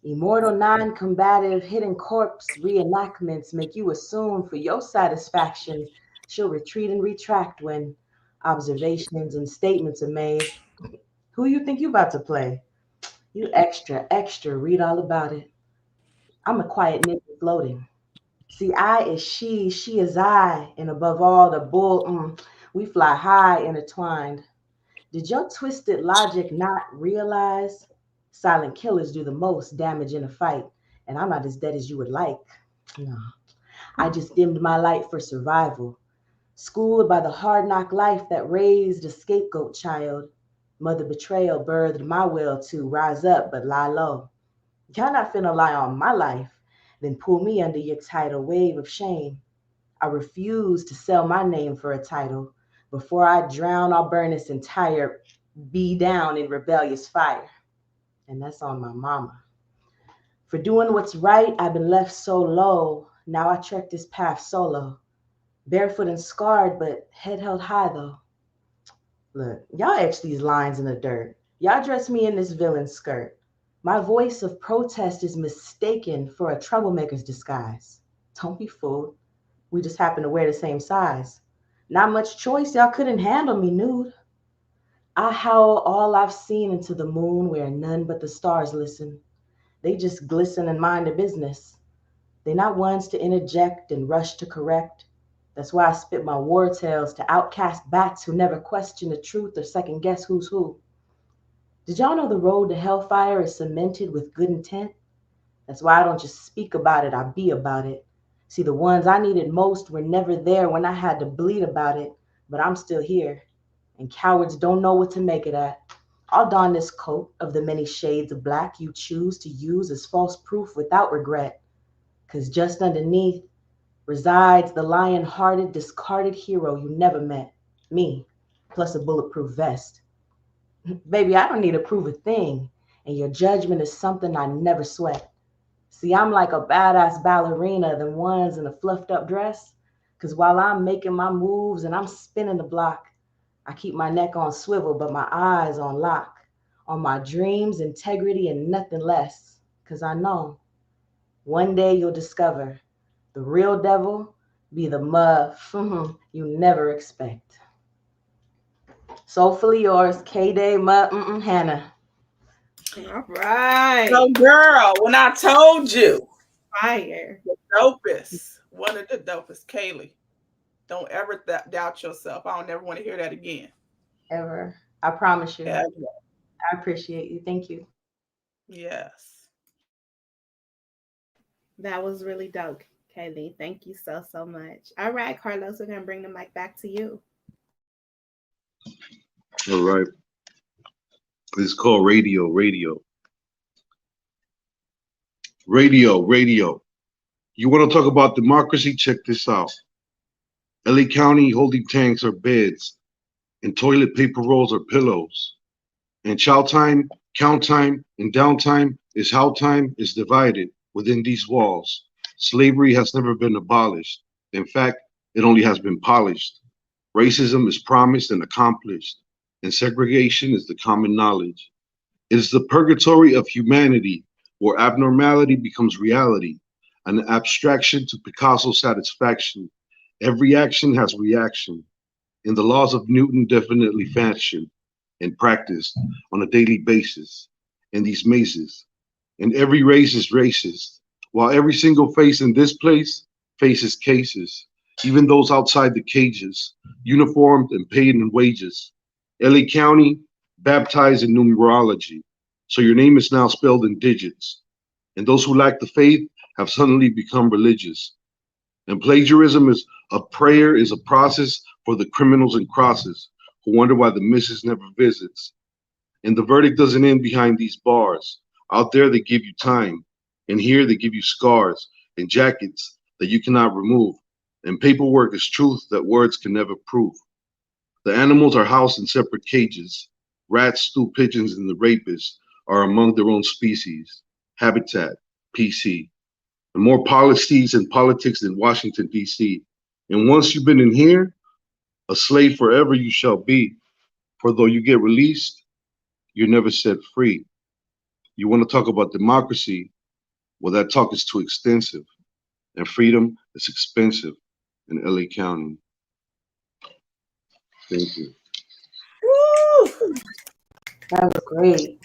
Immortal, non combative, hidden corpse reenactments make you assume for your satisfaction she'll retreat and retract when observations and statements are made. Who you think you about to play? You extra, extra, read all about it. I'm a quiet ninja floating. See, I is she is I, and above all, the bull, we fly high intertwined. Did your twisted logic not realize silent killers do the most damage in a fight, and I'm not as dead as you would like? No, I just dimmed my light for survival. Schooled by the hard knock life that raised a scapegoat child, mother betrayal birthed my will to rise up but lie low. Y'all not finna lie on my life, then pull me under your tidal wave of shame. I refuse to sell my name for a title. Before I drown, I'll burn this entire be down in rebellious fire. And that's on my mama. For doing what's right, I've been left so low. Now I trek this path solo. Barefoot and scarred, but head held high though. Look, y'all etch these lines in the dirt. Y'all dress me in this villain skirt. My voice of protest is mistaken for a troublemaker's disguise. Don't be fooled. We just happen to wear the same size. Not much choice, y'all couldn't handle me nude. I howl all I've seen into the moon where none but the stars listen. They just glisten and mind their business. They're not ones to interject and rush to correct. That's why I spit my war tales to outcast bats who never question the truth or second guess who's who. Did y'all know the road to hellfire is cemented with good intent? That's why I don't just speak about it, I be about it. See, the ones I needed most were never there when I had to bleed about it, but I'm still here. And cowards don't know what to make of that. I'll don this coat of the many shades of black you choose to use as false proof without regret. 'Cause just underneath resides the lion-hearted, discarded hero you never met. Me, plus a bulletproof vest. Baby, I don't need to prove a thing, and your judgment is something I never sweat. See, I'm like a badass ballerina than ones in a fluffed up dress. 'Cause while I'm making my moves and I'm spinning the block, I keep my neck on swivel, but my eyes on lock. On my dreams, integrity, and nothing less. 'Cause I know one day you'll discover the real devil be the muff you never expect. Soulfully yours, K-Day, Hannah.
All right.
So, girl, when I told you,
Fire.
the dopest, one of the dopest, Kaylee, don't ever doubt yourself. I don't ever want to hear that again.
Ever. I promise you.
Ever.
I appreciate you. Thank you.
Yes.
That was really dope, Kaylee. Thank you so, so much. All right, Carlos, we're going to bring the mic back to you.
All right. It's called Radio, Radio. Radio, Radio. You want to talk about democracy? Check this out. LA County holding tanks are beds, and toilet paper rolls are pillows. And chow time, count time, and downtime is how time is divided within these walls. Slavery has never been abolished. In fact, it only has been polished. Racism is promised and accomplished, and segregation is the common knowledge. It is the purgatory of humanity, where abnormality becomes reality, an abstraction to Picasso's satisfaction. Every action has reaction, and the laws of Newton definitely function and practiced on a daily basis in these mazes. And every race is racist, while every single face in this place faces cases, even those outside the cages, uniformed and paid in wages. LA County, baptized in numerology, so your name is now spelled in digits. And those who lack the faith have suddenly become religious. And plagiarism is a process for the criminals and crosses who wonder why the missus never visits. And the verdict doesn't end behind these bars. Out there, they give you time. And here, they give you scars and jackets that you cannot remove. And paperwork is truth that words can never prove. The animals are housed in separate cages. Rats, stool pigeons, and the rapists are among their own species. Habitat, PC. And more policies and politics than Washington, D.C. And once you've been in here, a slave forever you shall be. For though you get released, you're never set free. You want to talk about democracy? Well, that talk is too extensive, and freedom is expensive in LA County. Thank you.
Woo!
That was great.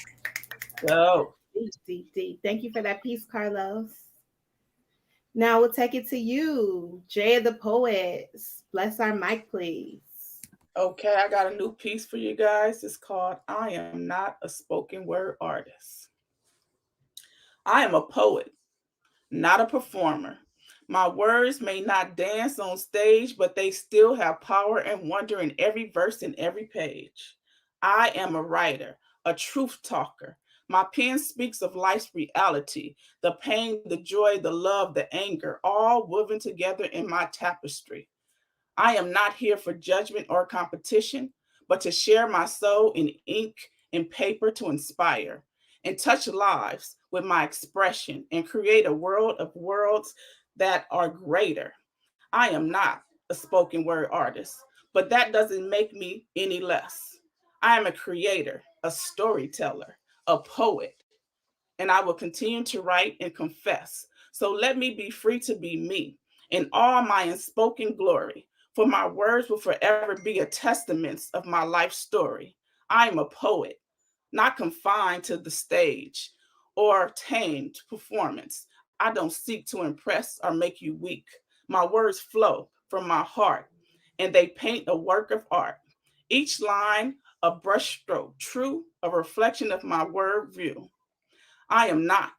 Go.
Deep, deep, deep. Thank you for that piece, Carlos. Now we'll take it to you, Jay the Poet. Bless our mic, please.
Okay, I got a new piece for you guys. It's called I Am Not a Spoken Word Artist. I am a poet, not a performer. My words may not dance on stage, but they still have power and wonder in every verse and every page. I am a writer, a truth talker. My pen speaks of life's reality, the pain, the joy, the love, the anger, all woven together in my tapestry. I am not here for judgment or competition, but to share my soul in ink and paper to inspire and touch lives with my expression and create a world of worlds that are greater. I am not a spoken word artist, but that doesn't make me any less. I am a creator, a storyteller, a poet, and I will continue to write and confess. So let me be free to be me in all my unspoken glory, for my words will forever be a testament of my life story. I am a poet, not confined to the stage or tamed performance. I don't seek to impress or make you weak. My words flow from my heart, and they paint a work of art. Each line a brushstroke, true, a reflection of my word view. I am not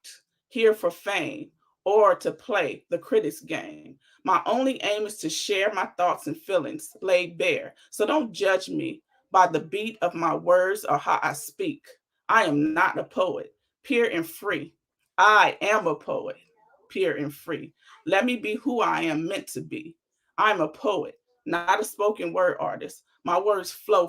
here for fame or to play the critic's game. My only aim is to share my thoughts and feelings laid bare. So don't judge me by the beat of my words or how I speak. I am not a poet, pure and free. I am a poet, pure and free. Let me be who I am meant to be. I'm a poet, not a spoken word artist. My words flow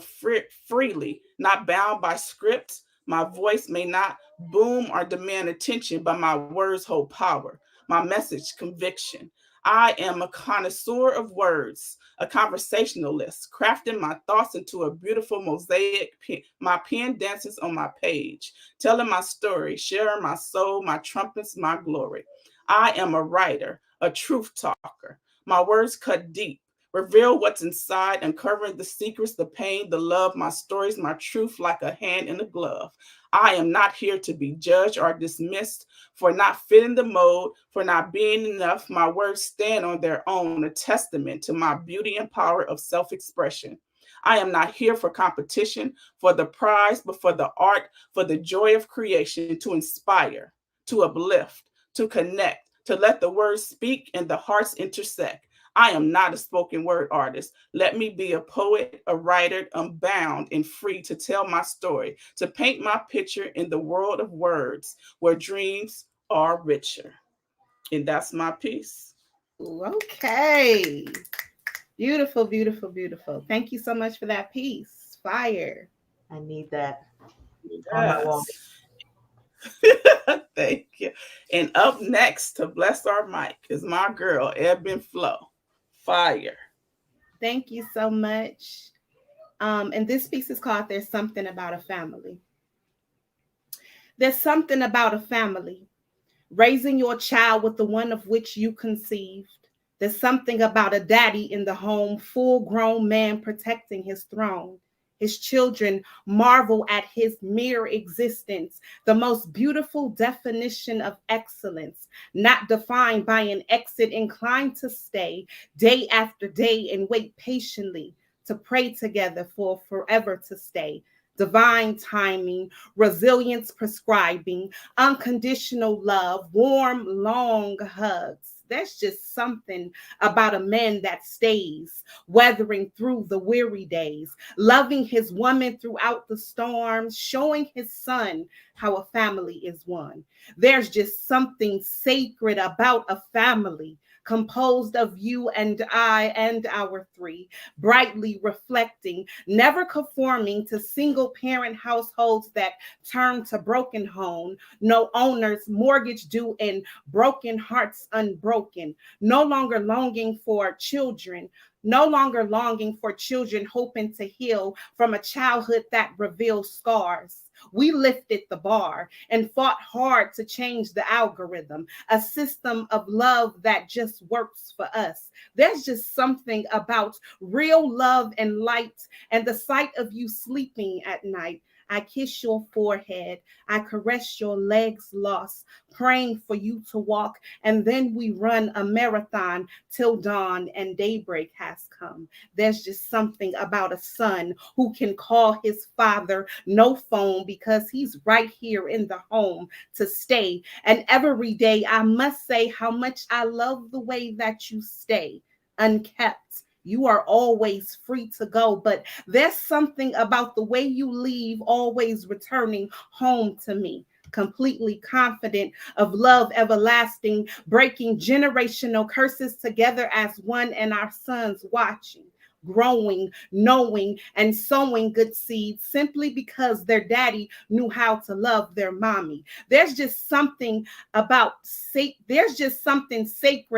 freely, not bound by script. My voice may not boom or demand attention, but my words hold power. My message, conviction. I am a connoisseur of words, a conversationalist, crafting my thoughts into a beautiful mosaic. My pen dances on my page, telling my story, sharing my soul, my trumpets, my glory. I am a writer, a truth talker. My words cut deep, reveal what's inside, uncovering the secrets, the pain, the love, my stories, my truth like a hand in a glove. I am not here to be judged or dismissed for not fitting the mold, for not being enough. My words stand on their own, a testament to my beauty and power of self expression. I am not here for competition, for the prize, but for the art, for the joy of creation, to inspire, to uplift, to connect, to let the words speak and the hearts intersect. I am not a spoken word artist. Let me be a poet, a writer, unbound and free to tell my story, to paint my picture in the world of words where dreams are richer. And that's my piece.
Okay. Beautiful, beautiful, beautiful. Thank you so much for that piece. Fire.
I need that on my wall.
Yes. Thank you. And up next to bless our mic is my girl, Ebb and Flow. Fire.
Thank you so much. And this piece is called There's Something About a Family. There's something about a family, raising your child with the one of which you conceived. There's something about a daddy in the home, full grown man protecting his throne. His children marvel at his mere existence, the most beautiful definition of excellence, not defined by an exit, inclined to stay day after day and wait patiently to pray together for forever to stay. Divine timing, resilience prescribing, unconditional love, warm, long hugs. That's just something about a man that stays, weathering through the weary days, loving his woman throughout the storms, showing his son how a family is one. There's just something sacred about a family composed of you and I and our three, brightly reflecting, never conforming to single parent households that turn to broken home, no owners, mortgage due, and broken hearts unbroken, no longer longing for children. No longer longing for children, hoping to heal from a childhood that reveals scars. We lifted the bar and fought hard to change the algorithm, a system of love that just works for us. There's just something about real love and light and the sight of you sleeping at night. I kiss your forehead. I caress your legs lost, praying for you to walk. And then we run a marathon till dawn and daybreak has come. There's just something about a son who can call his father no phone because he's right here in the home to stay. And every day I must say how much I love the way that you stay unkept. You are always free to go, but there's something about the way you leave, always returning home to me. Completely confident of love everlasting, breaking generational curses together as one, and our sons watching, growing, knowing, and sowing good seeds simply because their daddy knew how to love their mommy. There's just something sacred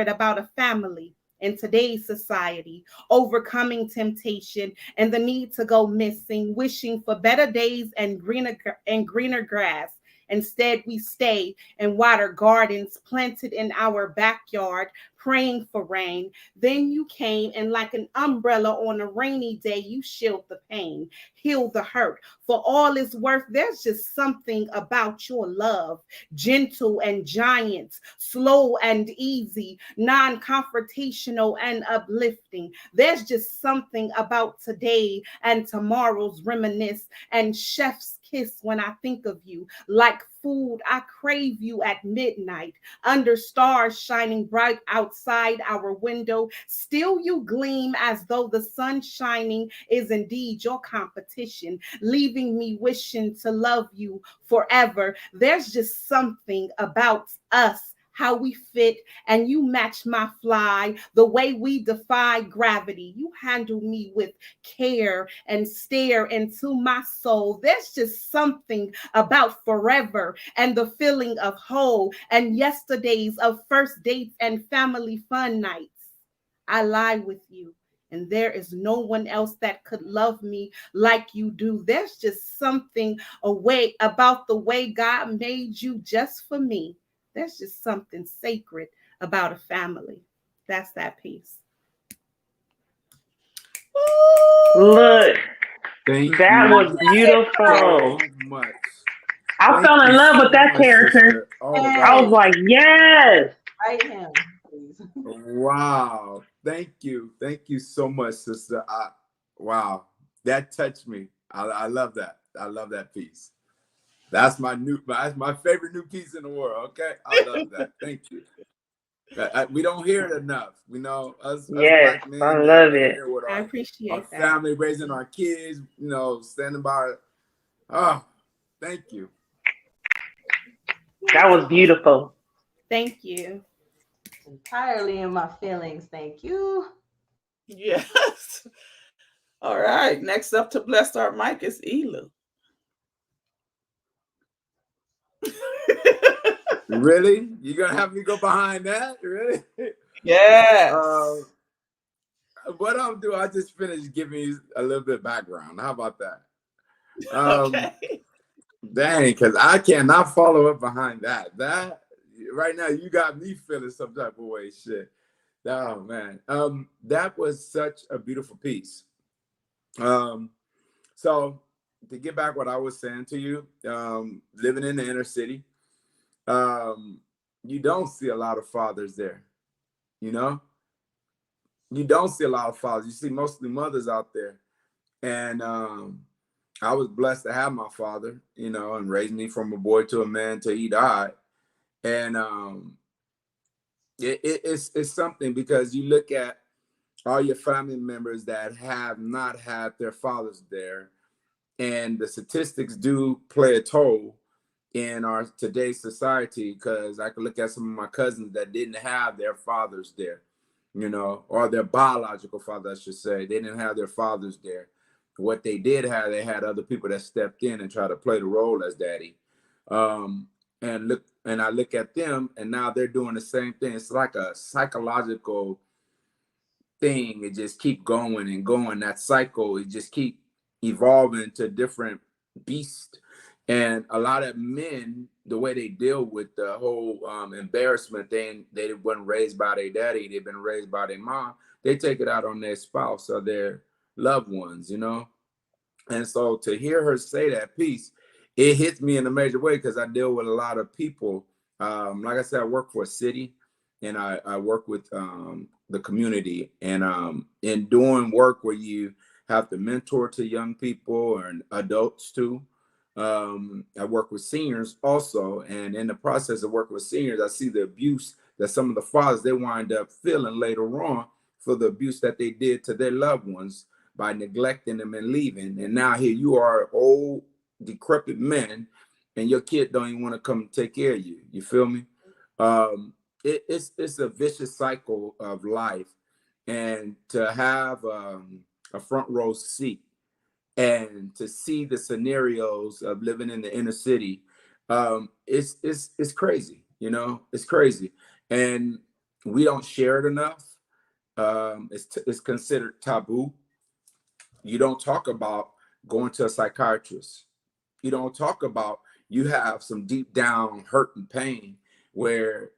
about a family in today's society, overcoming temptation and the need to go missing, wishing for better days and greener grass. Instead, we stay and water gardens planted in our backyard, praying for rain. Then you came, and like an umbrella on a rainy day, you shield the pain, heal the hurt. For all is worth, there's just something about your love, gentle and giant, slow and easy, non confrontational and uplifting. There's just something about today and tomorrow's reminisce and chef's kiss when I think of you. Like food, I crave you at midnight, under stars shining bright outside our window. Still, you gleam as though the sun shining is indeed your competition, leaving me wishing to love you forever. There's just something about us, how we fit, and you match my fly, the way we defy gravity. You handle me with care and stare into my soul. There's just something about forever and the feeling of whole and yesterdays of first dates and family fun nights. I lie with you. And there is no one else that could love me like you do. There's just something away about the way God made you just for me. There's just something sacred about a family. That's that piece.
Look,
Thank
that
you
was beautiful.
so much.
I
Thank
fell in
you
love with
so
that
much,
character.
sister. Oh
I
wow.
was like, yes.
Write him, please.
Wow. Thank you. Thank you so much, sister. Wow. That touched me. I love that. I love that piece. That's that's my favorite new piece in the world. Okay. I love that. Thank you. We don't hear it enough. You know, us
Yes,
black
I
men that
love
are
it.
here with
I
our
appreciate that.
family, raising our kids, you know, standing by. Oh, thank you.
That was beautiful.
Thank you.
Entirely in my feelings. Thank you.
Yes. All right. Next up to bless our mic is Elu.
Really? You gonna have me go behind that? Really?
Yes.
Uh, what I'll do, I just finished giving you a little bit of background. How about that?
Okay.
Dang, because I cannot follow up behind that. That right now, you got me feeling some type of way. Shit. Oh man. That was such a beautiful piece. So to get back what I was saying to you, living in the inner city, you don't see a lot of fathers there. You know, you don't see a lot of fathers. You see mostly mothers out there. And I was blessed to have my father, you know, and raised me from a boy to a man till he died. And it's something, because you look at all your family members that have not had their fathers there, and the statistics do play a toll in our today's society, because I could look at some of my cousins that didn't have their fathers there, you know, or their biological father, I should say. They didn't have their fathers there. What they did have, they had other people that stepped in and tried to play the role as daddy. And I look at them, and now they're doing the same thing. It's like a psychological thing. It just keep going and going. That cycle, it just keep evolving to different beasts. And a lot of men, the way they deal with the whole embarrassment thing, they weren't raised by their daddy, they've been raised by their mom. They take it out on their spouse or their loved ones, you know. And so to hear her say that piece, it hits me in a major way, because I deal with a lot of people. Like I said, I work for a city, and I work with the community, and in doing work where you have to mentor to young people and adults too. I work with seniors also, and in the process of working with seniors, I see the abuse that some of the fathers, they wind up feeling later on for the abuse that they did to their loved ones by neglecting them and leaving. And now here you are, old, decrepit men, and your kid don't even want to come take care of you. You feel me? It's a vicious cycle of life, and to have a front row seat and to see the scenarios of living in the inner city, it's crazy. You know, it's crazy, and we don't share it enough. It's considered taboo. You don't talk about going to a psychiatrist. You don't talk about you have some deep down hurt and pain where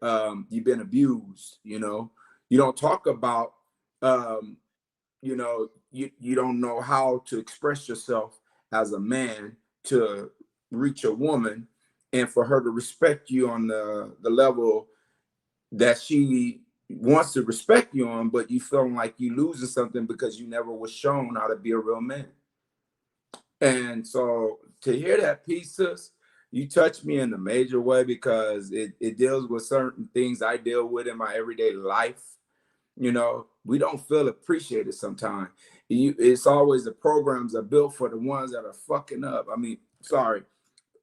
you've been abused. You know, you don't talk about you know, you don't know how to express yourself as a man to reach a woman and for her to respect you on the level that she wants to respect you on, but you feeling like you losing something because you never was shown how to be a real man. And so to hear that piece, sis, you touch me in a major way, because it deals with certain things I deal with in my everyday life. You know, we don't feel appreciated sometimes. It's always the programs are built for the ones that are fucking up. I mean, sorry,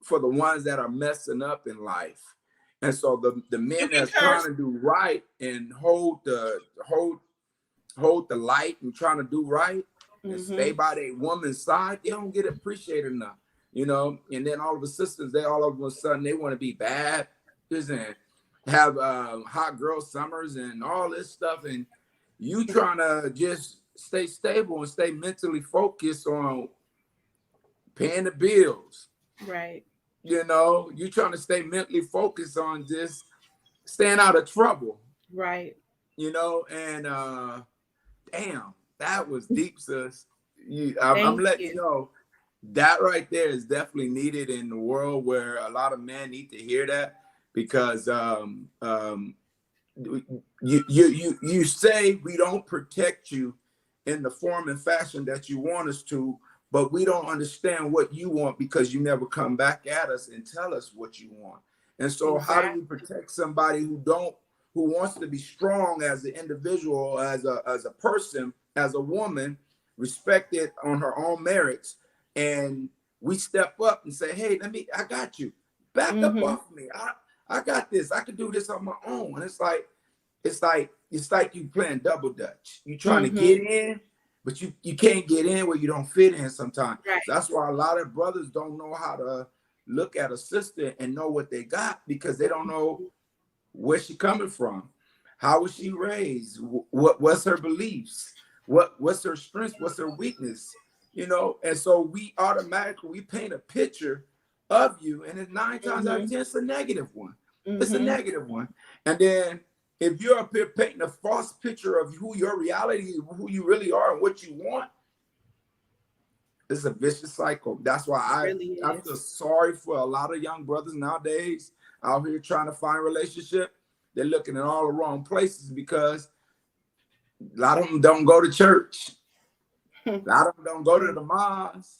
for the ones that are messing up in life. And so the men that's trying to do right and hold the light and trying to do right and stay by their woman's side, they don't get appreciated enough, you know. And then all of the sisters, they all of a sudden they want to be bad, and have hot girl summers and all this stuff, and you trying to just stay stable and stay mentally focused on paying the bills.
Right.
You know, you trying to stay mentally focused on just staying out of trouble.
Right.
You know, and damn, that was deep, sis. I'm letting you know that right there is definitely needed in the world, where a lot of men need to hear that, because you say we don't protect you in the form and fashion that you want us to, but we don't understand what you want because you never come back at us and tell us what you want. And so how do we protect somebody who wants to be strong as an individual, as a person, as a woman, respected on her own merits, and we step up and say, hey, I got you. Back up off me. I got this. I can do this on my own. And it's like you playing double dutch. You trying to get in, but you can't get in where you don't fit in sometimes.
Right.
So that's why a lot of brothers don't know how to look at a sister and know what they got, because they don't know where she coming from. How was she raised? What's her beliefs? What's their strengths? What's their weakness? You know, and so we automatically paint a picture of you, and it's 9 times out of 10, it's a negative one. It's a negative one. And then if you're up here painting a false picture of who your reality, who you really are, and what you want, it's a vicious cycle. That's why I feel sorry for a lot of young brothers nowadays out here trying to find a relationship. They're looking in all the wrong places because a lot of them don't go to church. A lot of them don't go to the mosque.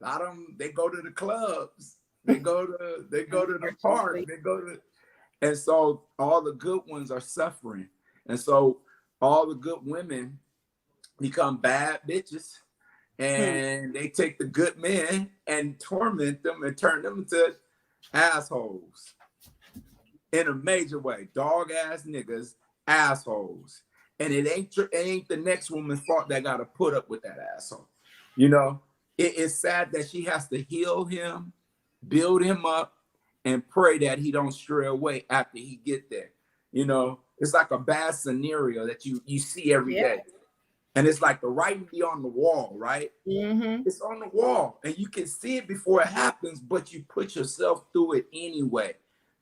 A lot of them, they go to the clubs. They go to the park. And so all the good ones are suffering. And so all the good women become bad bitches. And they take the good men and torment them and turn them into assholes in a major way. Dog ass niggas, assholes. And it ain't the next woman's fault that got to put up with that asshole. You know, it's sad that she has to heal him, build him up, and pray that he don't stray away after he get there. You know, it's like a bad scenario that you see every day. And it's like the writing be on the wall, right? It's on the wall, and you can see it before it happens, but you put yourself through it anyway,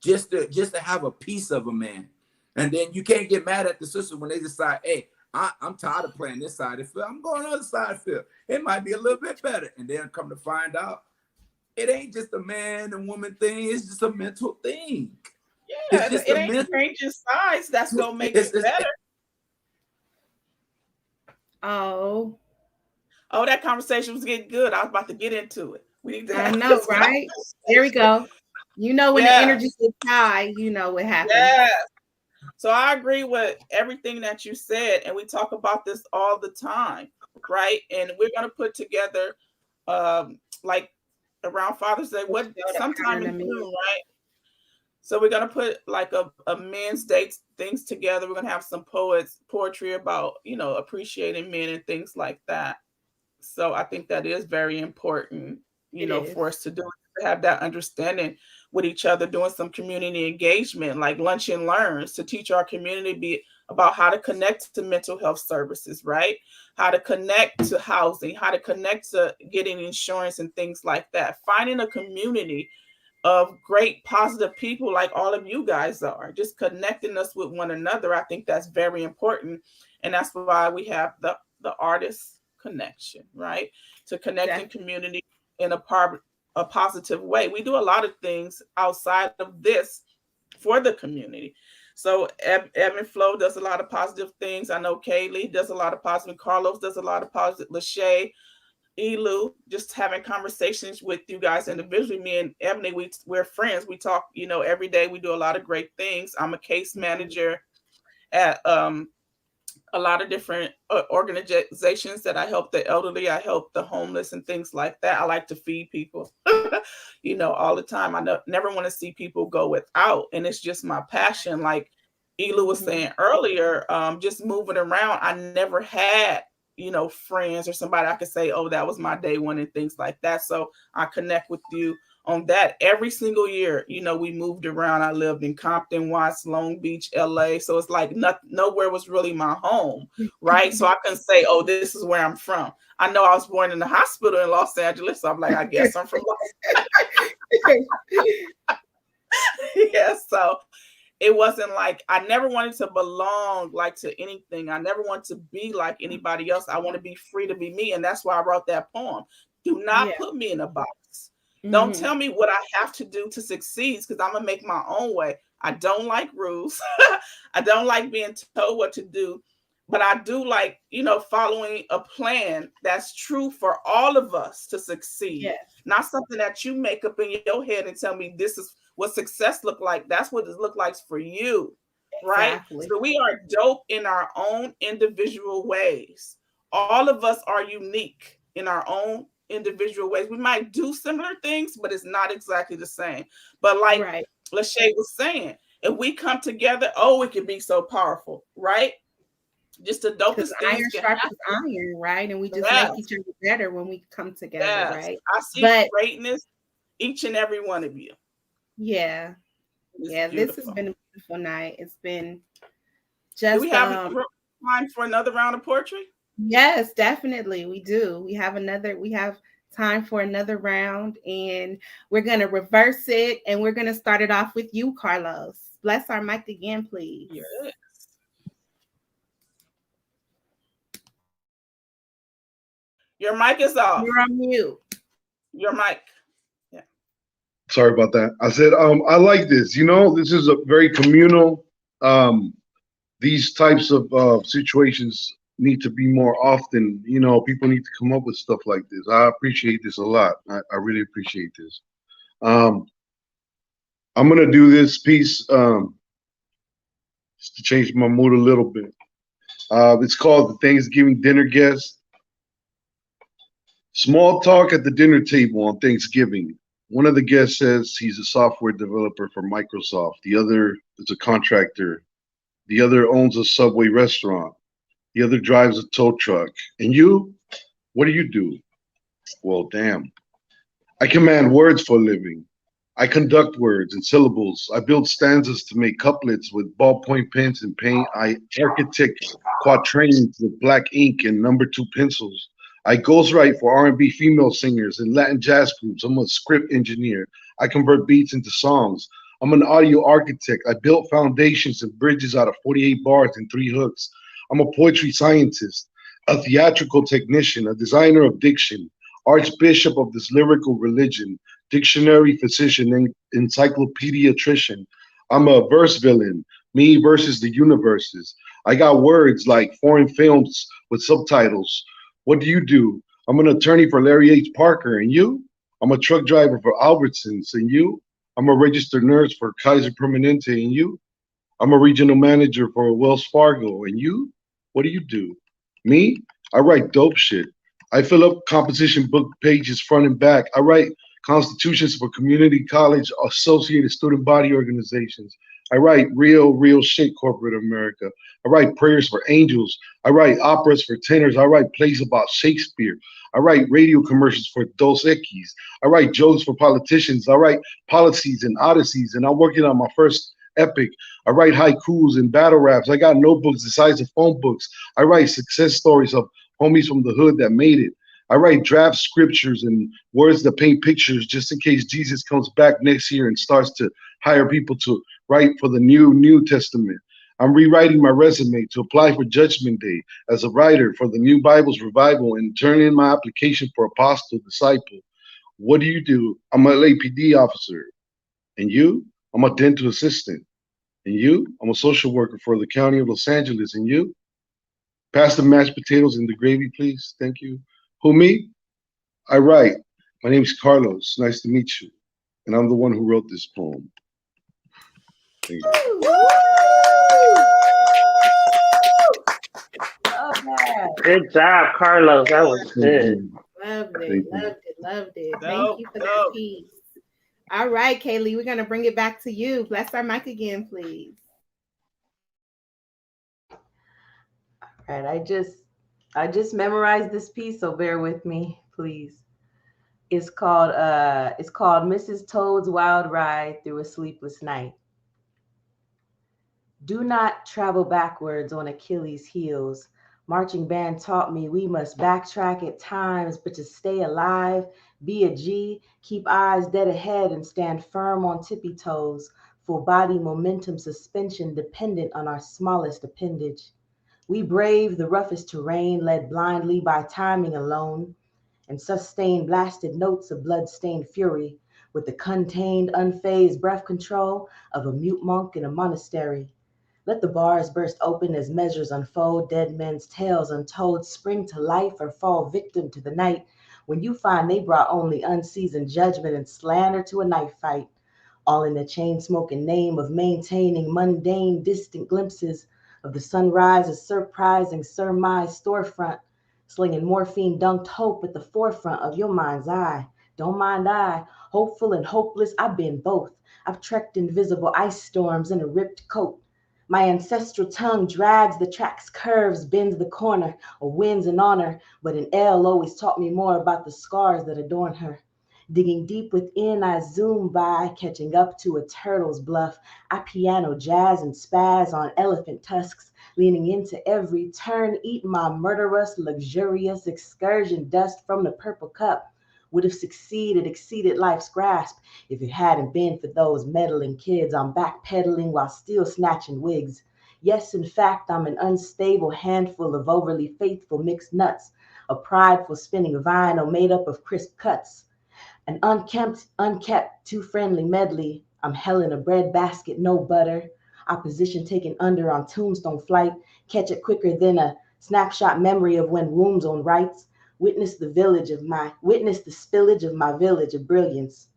just to have a piece of a man. And then you can't get mad at the sister when they decide, hey, I'm tired of playing this side of the field. I'm going to the other side of the field. It might be a little bit better. And then come to find out, it ain't just a man and woman thing. It's just a mental thing.
Yeah, it ain't changing sides that's going to make it better.
Oh,
that conversation was getting good. I was about to get into it. We need to
I know, right? There we go. You know, when the energy is high, you know what happens.
Yeah. So I agree with everything that you said, and we talk about this all the time, right? And we're going to put together, like around Father's Day, sometime in June, right? So we're going to put like a men's day things together. We're going to have some poetry about, you know, appreciating men and things like that. So I think that is very important, you know, for us to do, to have that understanding with each other, doing some community engagement, like Lunch and Learns, to teach our community about how to connect to mental health services, right? How to connect to housing, how to connect to getting insurance and things like that. Finding a community of great positive people like all of you guys are, just connecting us with one another. I think that's very important. And that's why we have the artist connection, right? To connect in community in a positive way. We do a lot of things outside of this for the community. So Evan Flo does a lot of positive things. I know Kaylee does a lot of positive. Carlos does a lot of positive. Lachey, Elu, just having conversations with you guys individually. Me and Ebony, we're friends. We talk, you know, every day. We do a lot of great things. I'm a case manager at a lot of different organizations that I help the elderly, I help the homeless and things like that. I like to feed people, you know, all the time. I never want to see people go without. And it's just my passion. Like Elu was saying earlier, just moving around, I never had, you know, friends or somebody I could say, oh, that was my day one and things like that. So I connect with you on that every single year. You know, we moved around. I lived in Compton, Watts, Long Beach, LA. So it's like nowhere was really my home, right? So I couldn't say, oh, this is where I'm from. I know I was born in the hospital in Los Angeles. So I'm like, I guess I'm from Los Angeles. Yeah, so it wasn't like, I never wanted to belong like to anything. I never want to be like anybody else. I want to be free to be me. And that's why I wrote that poem. Do not put me in a box. Don't tell me what I have to do to succeed, because I'm going to make my own way. I don't like rules. I don't like being told what to do. But I do like, you know, following a plan that's true for all of us to succeed.
Yes.
Not something that you make up in your head and tell me this is what success look like. That's what it look like for you, right?
Exactly.
So we are dope in our own individual ways. All of us are unique in our own individual ways. We might do similar things, but it's not exactly the same. But like Lachey was saying, if we come together, oh, it can be so powerful, right? Just the dopest things
iron sharpens iron, right? And we just make each other better when we come together, right?
I see greatness each and every one of you.
Yeah. This has been a beautiful night. It's been just.
Do we have time for another round of poetry?
Yes, definitely. We do. We have time for another round, and we're going to reverse it, and we're going to start it off with you, Carlos. Bless our mic again, please.
Yeah. Your mic is off.
You're on mute.
Your mic. Yeah.
Sorry about that. I said, I like this. This is a very communal. Um, these types of situations need to be more often. People need to come up with stuff like this. I appreciate this a lot. I really appreciate this. Um, I'm gonna do this piece just to change my mood a little bit. It's called the Thanksgiving Dinner Guest. Small talk at the dinner table on Thanksgiving. One of the guests says he's a software developer for Microsoft. The other is a contractor. The other owns a Subway restaurant. The other drives a tow truck. And you? What do you do? Well, damn. I command words for a living. I conduct words and syllables. I build stanzas to make couplets with ballpoint pens and paint. I architect quatrains with black ink and number two pencils. I ghostwrite for R&B female singers and Latin jazz groups. I'm a script engineer. I convert beats into songs. I'm an audio architect. I built foundations and bridges out of 48 bars and three hooks. I'm a poetry scientist, a theatrical technician, a designer of diction, archbishop of this lyrical religion, dictionary physician, and encyclopediatrician. I'm a verse villain, me versus the universes. I got words like foreign films with subtitles. What do you do? I'm an attorney for Larry H. Parker, and you? I'm a truck driver for Albertsons, and you? I'm a registered nurse for Kaiser Permanente, and you? I'm a regional manager for Wells Fargo, and you? What do you do? Me? I write dope shit. I fill up composition book pages front and back. I write constitutions for community college associated student body organizations. I write real shit, corporate America. I write prayers for angels. I write operas for tenors. I write plays about Shakespeare. I write radio commercials for Dos Equis. I write jokes for politicians. I write policies and odysseys. And I'm working on my first epic. I write haikus and battle raps. I got notebooks the size of phone books. I write success stories of homies from the hood that made it. I write draft scriptures and words that paint pictures just in case Jesus comes back next year and starts to hire people to write for the New Testament. I'm rewriting my resume to apply for Judgment Day as a writer for the New Bible's revival and turn in my application for apostle disciple. What do you do? I'm an LAPD officer. And you? I'm a dental assistant. And you? I'm a social worker for the county of Los Angeles. And you? Pass the mashed potatoes and the gravy, please. Thank you. Who, me? I write. My name's Carlos. Nice to meet you. And I'm the one who wrote this poem. Thank you.
Good job, Carlos. That was good.
Loved
Thank
it,
you.
loved it, loved it.
Dope,
Thank you for that
dope.
piece. All right, Kaylee, we're going to bring it back to you. Bless our mic again, please.
All right, I just memorized this piece, so bear with me, please. It's called Mrs. Toad's Wild Ride Through a Sleepless Night. Do not travel backwards on Achilles' heels. Marching band taught me we must backtrack at times, but to stay alive, be a G, keep eyes dead ahead and stand firm on tippy toes, full body momentum suspension dependent on our smallest appendage. We brave the roughest terrain, led blindly by timing alone, and sustain blasted notes of blood-stained fury with the contained, unfazed breath control of a mute monk in a monastery. Let the bars burst open as measures unfold, dead men's tales untold, spring to life or fall victim to the night, when you find they brought only unseasoned judgment and slander to a knife fight, all in the chain-smoking name of maintaining mundane, distant glimpses of the sunrise's surprising surmise storefront, slinging morphine-dunked hope at the forefront of your mind's eye. Don't mind I, hopeful and hopeless, I've been both. I've trekked invisible ice storms in a ripped coat. My ancestral tongue drags the track's curves, bends the corner, or wins an honor, but an L always taught me more about the scars that adorn her. Digging deep within, I zoom by, catching up to a turtle's bluff. I piano jazz and spaz on elephant tusks, leaning into every turn, eat my murderous, luxurious excursion dust from the purple cup. Would have succeeded, exceeded life's grasp if it hadn't been for those meddling kids. I'm backpedaling while still snatching wigs. Yes, in fact, I'm an unstable handful of overly faithful mixed nuts, a prideful spinning vinyl made up of crisp cuts. An unkept, too friendly medley. I'm hell in a bread basket, no butter. Opposition taken under on tombstone flight. Catch it quicker than a snapshot memory of when wombs on rights. Witness the spillage of my village of brilliance.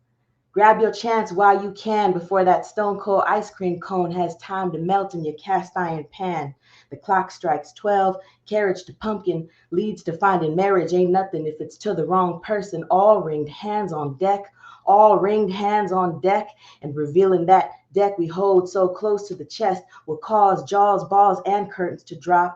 Grab your chance while you can before that stone cold ice cream cone has time to melt in your cast iron pan. The clock strikes 12, carriage to pumpkin leads to finding marriage ain't nothing if it's to the wrong person. All ringed hands on deck, all ringed hands on deck, and revealing that deck we hold so close to the chest will cause jaws, balls, and curtains to drop.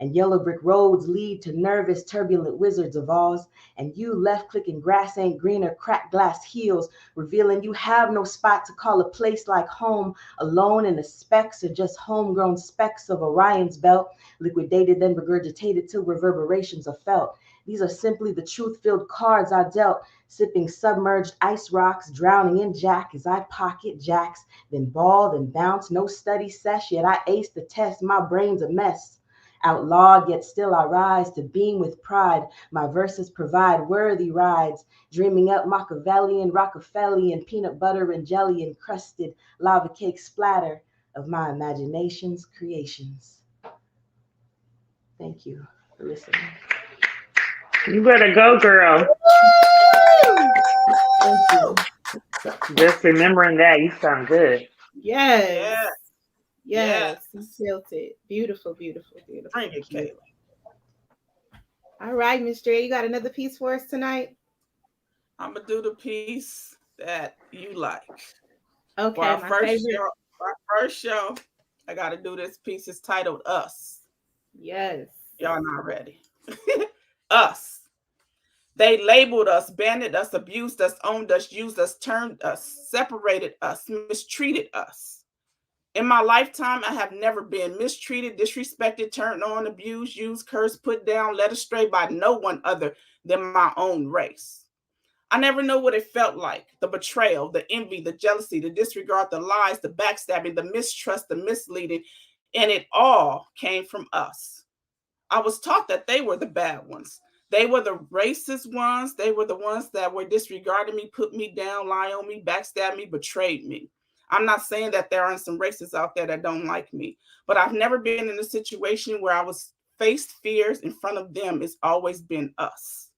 And yellow brick roads lead to nervous, turbulent wizards of Oz. And you left clicking grass ain't greener, cracked glass heels, revealing you have no spot to call a place like home, alone in the specks or just homegrown specks of Orion's belt, liquidated then regurgitated till reverberations are felt. These are simply the truth-filled cards I dealt, sipping submerged ice rocks, drowning in Jack as I pocket jacks, then ball, then bounce, no study sesh, yet I ace the test, my brain's a mess. Outlawed, yet still I rise to beam with pride. My verses provide worthy rides, dreaming up Machiavellian, Rockefellian, peanut butter and jelly encrusted lava cake splatter of my imagination's creations. Thank you for listening.
You better go, girl.
Thank you.
Just remembering that, you sound good.
Yes.
Yeah.
Yes.
Yes.
You killed it. Beautiful, beautiful, beautiful.
Bring it, Kayla.
All right, Miss Dre, you got another piece for us tonight?
I'm gonna do the piece that you like. For
Okay,
our
my
first
favorite.
show, I gotta do this piece. It's titled Us.
Yes.
Y'all not ready. Us. They labeled us, banded us, abused us, owned us, used us, turned us, separated us, mistreated us. In my lifetime, I have never been mistreated, disrespected, turned on, abused, used, cursed, put down, led astray by no one other than my own race. I never know what it felt like, the betrayal, the envy, the jealousy, the disregard, the lies, the backstabbing, the mistrust, the misleading, and it all came from us. I was taught that they were the bad ones. They were the racist ones. They were the ones that were disregarding me, put me down, lie on me, backstab me, betrayed me. I'm not saying that there aren't some racists out there that don't like me, but I've never been in a situation where I was faced fears in front of them. It's always been us.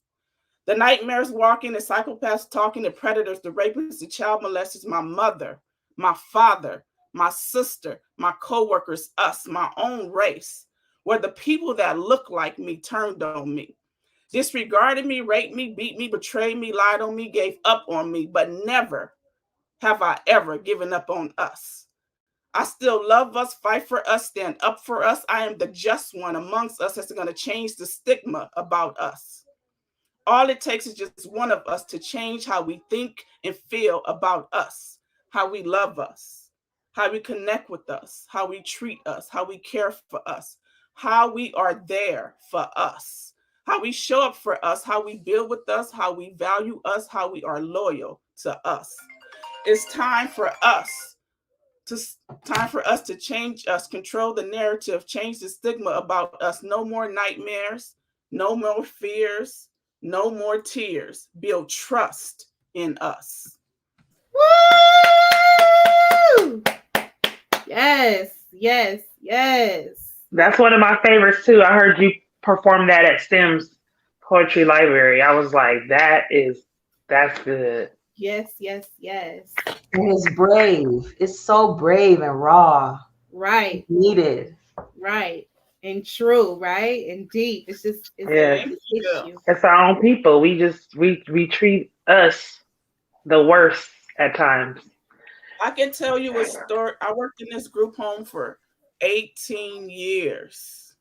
The nightmares walking, the psychopaths talking, the predators, the rapists, the child molesters, my mother, my father, my sister, my coworkers, us, my own race, were the people that looked like me turned on me, disregarded me, raped me, beat me, betrayed me, lied on me, gave up on me, but never have I ever given up on us. I still love us, fight for us, stand up for us. I am the just one amongst us that's going to change the stigma about us. All it takes is just one of us to change how we think and feel about us, how we love us, how we connect with us, how we treat us, how we care for us, how we are there for us, how we show up for us, how we build with us, how we value us, how we are loyal to us. It's to time for us to change us, control the narrative, change the stigma about us. No more nightmares, no more fears, no more tears. Build trust in us.
Woo! Yes, yes, yes.
That's one of my favorites too. I heard you perform that at STEM's Poetry Library. I was like, that's good.
Yes, yes, yes.
And it's brave. It's so brave and raw.
Right,
Needed.
right. And true, right? And deep.
Yes.
Thank
It hits
you.
you.
It's our own people. We treat us the worst at times.
I can tell you a story. I worked in this group home for 18 years.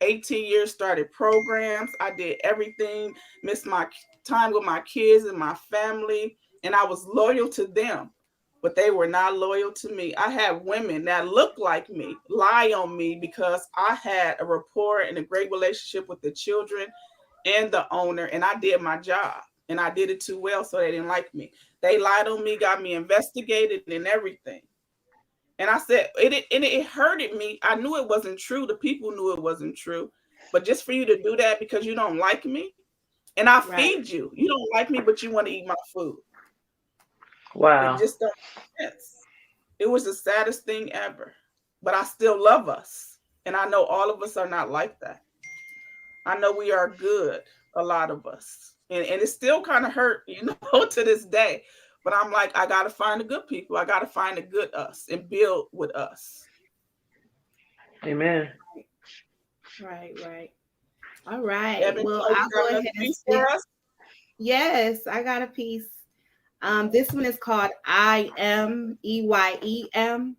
18 years, started programs. I did everything, missed my time with my kids and my family, and I was loyal to them. but they were not loyal to me. I had women that looked like me lie on me because I had a rapport and a great relationship with the children and the owner, and I did my job, and I did it too well, so they didn't like me. They lied on me, got me investigated and everything. And I said, it hurted me. I knew it wasn't true. The people knew it wasn't true. But just for you to do that because you don't like me, and I feed you. You don't like me, but you want to eat my food.
Wow.
It just don't make sense. It was the saddest thing ever. But I still love us. And I know all of us are not like that. I know we are good, a lot of us. And it still kind of hurt, to this day. But I'm like, I got to find the good people. I got to find the good us and build with us.
Amen.
Right. All right.
Evan,
Well,
you
I'll go
got
ahead
another
and
piece
speak.
for us?
Yes, I got a piece. This one is called I Am, EYEM.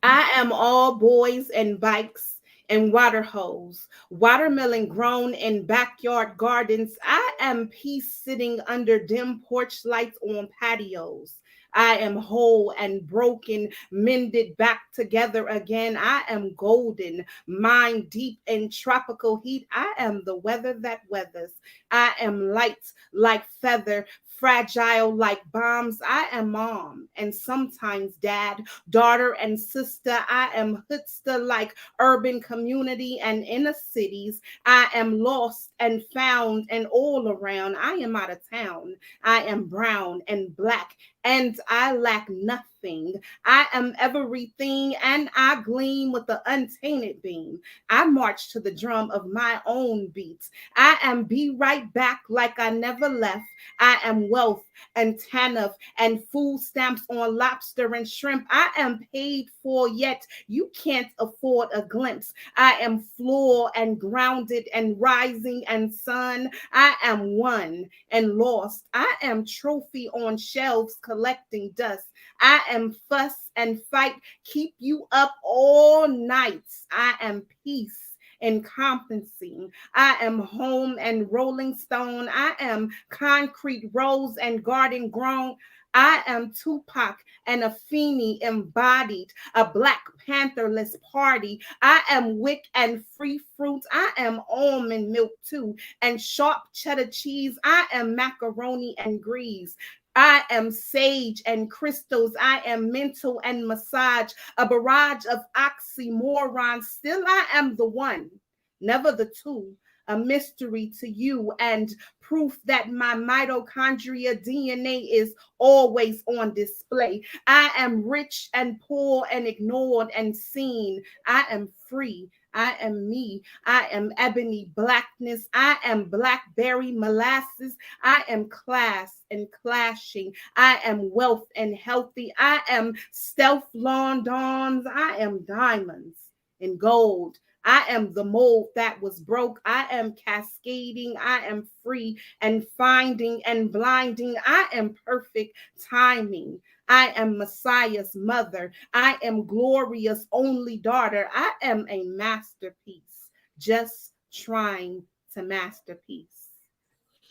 I am all boys and bikes and water holes, watermelon grown in backyard gardens. I am peace sitting under dim porch lights on patios. I am whole and broken, mended back together again. I am golden, mind deep in tropical heat. I am the weather that weathers. I am light like feather, fragile like bombs. I am mom and sometimes dad, daughter and sister. I am hoodster like urban community and inner cities. I am lost and found and all around. I am out of town. I am brown and black and I lack nothing. I am everything and I gleam with the untainted beam. I march to the drum of my own beats. I am be right back like I never left. I am wealth and TANF and food stamps on lobster and shrimp. I am paid for, yet you can't afford a glimpse. I am floor and grounded and rising and sun. I am one and lost. I am trophy on shelves collecting dust. I am fuss and fight, keep you up all nights. I am peace encompassing. I am home and rolling stone. I am concrete rose and garden grown. I am Tupac and a Afeni embodied, a Black Pantherless party. I am wick and free fruits. I am almond milk too, and sharp cheddar cheese. I am macaroni and grease. I am sage and crystals. I am mental and massage, a barrage of oxymorons. Still, I am the one, never the two, a mystery to you and proof that my mitochondria DNA is always on display. I am rich and poor and ignored and seen. I am free. I am me. I am ebony blackness. I am blackberry molasses. I am class and clashing. I am wealth and healthy. I am stealth lawn dawns. I am diamonds and gold. I am the mold that was broke. I am cascading. I am free and finding and blinding. I am perfect timing. I am Messiah's mother. I am glorious only daughter. I am a masterpiece, just trying to masterpiece.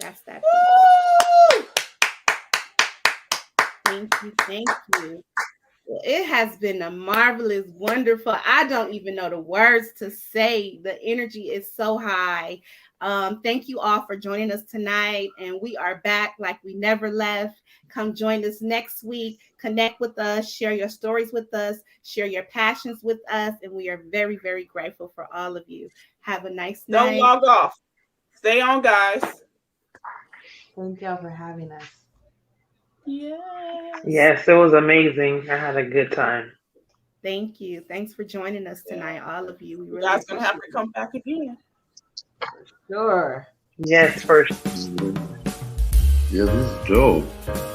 That's that piece. Thank you. Thank you. Well, it has been a marvelous, wonderful. I don't even know the words to say. The energy is so high. Thank you all for joining us tonight. And we are back like we never left. Come join us next week. Connect with us. Share your stories with us. Share your passions with us. And we are very, very grateful for all of you. Have a nice night.
Don't log off. Stay on, guys.
Thank y'all for having us.
Yes, it was amazing. I had a good time.
Thank you. Thanks for joining us tonight, all of you. We really
You guys gonna have to come back again.
Sure.
Yes, first.
Yeah, this is dope.